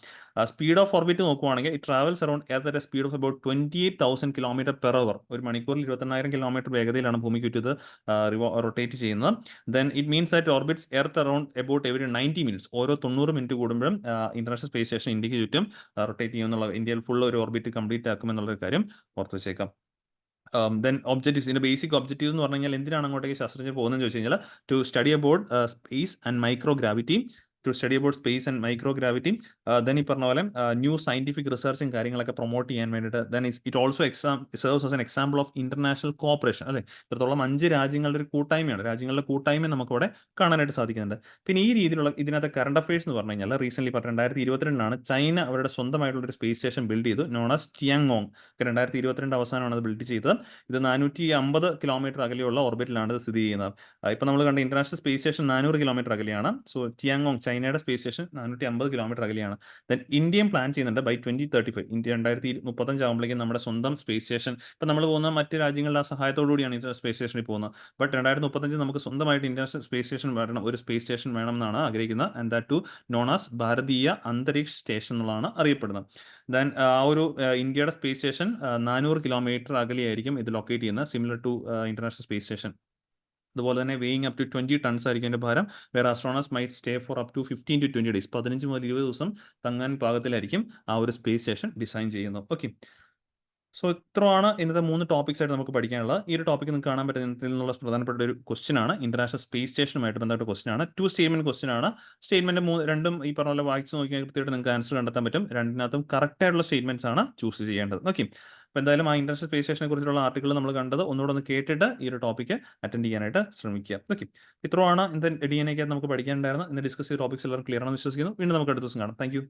S1: സ്പീഡ് ഓഫ് ഓർബിറ്റ് നോക്കുവാണെങ്കിൽ it travels around at A speed of about 28,000 km/h. ഒരു മണിക്കൂറിൽ 28,000 കിലോമീറ്റർ വേഗതയിലാണ് ഭൂമിക്ക് ചുറ്റും ഇത് റൊട്ടേറ്റ് ചെയ്യുന്നത്. Then it means that orbits earth around about every 90 minutes. ഓരോ 90 മിനിറ്റ് കൂടുമ്പോഴും ഇന്റർനാഷണൽ സ്പേസ് സ്റ്റേഷൻ ഇന്ത്യക്ക് ചുറ്റും റൊട്ടേറ്റ് ചെയ്യുന്നുള്ള, ഇന്ത്യയിൽ ഫുൾ ഒരു ഓർബിറ്റ് കംപ്ലീറ്റ് ആക്കുമെന്നുള്ള കാര്യം ഓർത്ത് വെച്ചേക്കാം. ദെൻ ഒബ്ജക്റ്റീവ്സ്, ഇതിന്റെ ബേസിക് ഒബ്ജക്റ്റീവ്സ് എന്ന് പറഞ്ഞു കഴിഞ്ഞാൽ എന്തിനാണ് അങ്ങോട്ടേക്ക് ശാസ്ത്രജ്ഞർ പോകുന്നതെന്ന് ചോദിച്ചു കഴിഞ്ഞാൽ to study about space and microgravity. Then ഈ പറഞ്ഞ പോലെ ന്യൂ സയന്റിഫിക് റിസർച്ചും കാര്യങ്ങളൊക്കെ പ്രൊമോട്ട് ചെയ്യാൻ വേണ്ടിയിട്ട്. Then it also serves as an example of international cooperation. അല്ലെ, ഇത്രത്തോളം 5 രാജ്യങ്ങളുടെ ഒരു കൂട്ടായ്മയാണ്, രാജ്യങ്ങളുടെ കൂട്ടായ്മ നമുക്കിവിടെ കാണാനായിട്ട് സാധിക്കുന്നുണ്ട്. പിന്നെ ഈ രീതിയിലുള്ള ഇതിനകത്ത് കറണ്ട് അഫയേഴ്സ് എന്ന് പറഞ്ഞു കഴിഞ്ഞാൽ റീസെന്റ് 2022 ചൈന അവരുടെ സ്വന്തമായിട്ടുള്ള ഒരു സ്പേസ് സ്റ്റേഷൻ ബിൽഡ് ചെയ്തു, നോൺ ആസ് ടിയാങ്ങോങ്. 2022 അവസാനമാണ് അത് ബിൽഡ് ചെയ്തത്. ഇത് 450 കിലോമീറ്റർ അകലെയുള്ള ഓർബിറ്റിലാണ് ഇത് സ്ഥിതി ചെയ്യുന്നത്. ഇപ്പം നമ്മൾ കണ്ട ഇന്റർനാഷണൽ സ്പേസ് സ്റ്റേഷൻ 400 കിലോമീറ്റർ അകലെയാണ്. സോ ടിയാങ്ങോങ് ചൈനയുടെ സ്പേസ് സ്റ്റേഷൻ 450 കിലോമീറ്റർ അകലെയാണ്. ദെൻ ഇന്ത്യയും പ്ലാൻ ചെയ്യുന്നുണ്ട് ബൈ 2035, ഇന്ത്യ 2035 ആകുമ്പോഴേക്കും നമ്മുടെ സ്വന്തം സ്പേസ് സ്റ്റേഷൻ, ഇപ്പം നമ്മൾ പോകുന്ന മറ്റ് രാജ്യങ്ങളുടെ ആ സഹായത്തോടു കൂടിയാണ് ഇന്റർനാഷണൽ സ്പേസ് സ്റ്റേഷനിൽ പോകുന്നത്. ബട്ട് 2035 നമുക്ക് സ്വന്തമായിട്ട് ഇന്റർനാഷണൽ സ്പേസ് സ്റ്റേഷൻ വരണം, ഒരു സ്പേസ് സ്റ്റേഷൻ വേണം എന്നാണ് ആഗ്രഹിക്കുന്നത്. And that to known as Bharatiya Antariksh station എന്നുള്ളതാണ് അറിയപ്പെടുന്നത്. ദെൻ ഇന്ത്യയുടെ സ്പേസ് സ്റ്റേഷൻ 400 കിലോമീറ്റർ അകലെയായിരിക്കും ഇത് ലൊക്കേറ്റ് ചെയ്യുന്നത്, similar to International space Station. അതുപോലെ തന്നെ വെയിങ് അപ് ടു 20 tons ആയിരിക്കും എൻ്റെ ഭാരം. വേറെ astronauts might stay for up to 15 to 20 days, 15 മുതൽ 20 ദിവസം തങ്ങാൻ പാകത്തിലായിരിക്കും ആ ഒരു സ്പേസ് സ്റ്റേഷൻ ഡിസൈൻ ചെയ്യുന്നത്. ഓക്കെ. സോ ഇത്രയാണ് ഇന്നത്തെ 3 ടോപ്പിക്സ് ആയിട്ട് നമുക്ക് പഠിക്കാനുള്ളത്. ഈ ഒരു ടോപ്പിക് നിങ്ങൾക്ക് കാണാൻ പറ്റുന്ന ഇതിൽ നിന്നുള്ള പ്രധാനപ്പെട്ട ഒരു ക്വസ്റ്റ്യൻ ആണ്. ഇന്റർനാഷണൽ സ്പേസ് സ്റ്റേഷനുമായിട്ട് ബന്ധപ്പെട്ട ക്വസ്റ്റ്യൻ ആണ്. 2 സ്റ്റേറ്റ്മെന്റ് ക്വസ്റ്റ്യൻ ആണ്. സ്റ്റേറ്റ്മെന്റ് രണ്ടും ഈ പറഞ്ഞ പോലെ വായിച്ച് നോക്കിയാൽ കൃത്യമായിട്ട് നിങ്ങൾക്ക് ആൻസർ കണ്ടെത്താൻ പറ്റും. രണ്ടിനകത്തും കറക്റ്റ് ആയിട്ടുള്ള സ്റ്റേറ്റ്മെന്റ്സ് ആണ് ചൂസ് ചെയ്യേണ്ടത്. ഓക്കെ. അപ്പോൾ എന്തായാലും ആ ഇന്റർനാഷണൽ സ്പേസ് സ്റ്റേഷനെ കുറിച്ചുള്ള ആർട്ടിക്കിൾ നമ്മൾ കണ്ടത് ഒന്നുകൂടെ ഒന്ന് കേട്ടിട്ട് ഈ ഒരു ടോപ്പിക്ക് അറ്റൻഡ് ചെയ്യാനായിട്ട് ശ്രമിക്കുക. ഓക്കെ. ഇത്രയാണ് ഇന്നത്തെ DNA നമുക്ക് പഠിക്കാനുണ്ടായിരുന്നത്. ഇന്ന് ഡിസ്കസ് ചെയ്ത ടോപ്പിക്സ് എല്ലാവരും ക്ലിയർ ആണെന്ന് വിശ്വസിക്കുന്നു. വീണ്ടും നമുക്ക് അടുത്ത ദിവസം കാണാം. താങ്ക്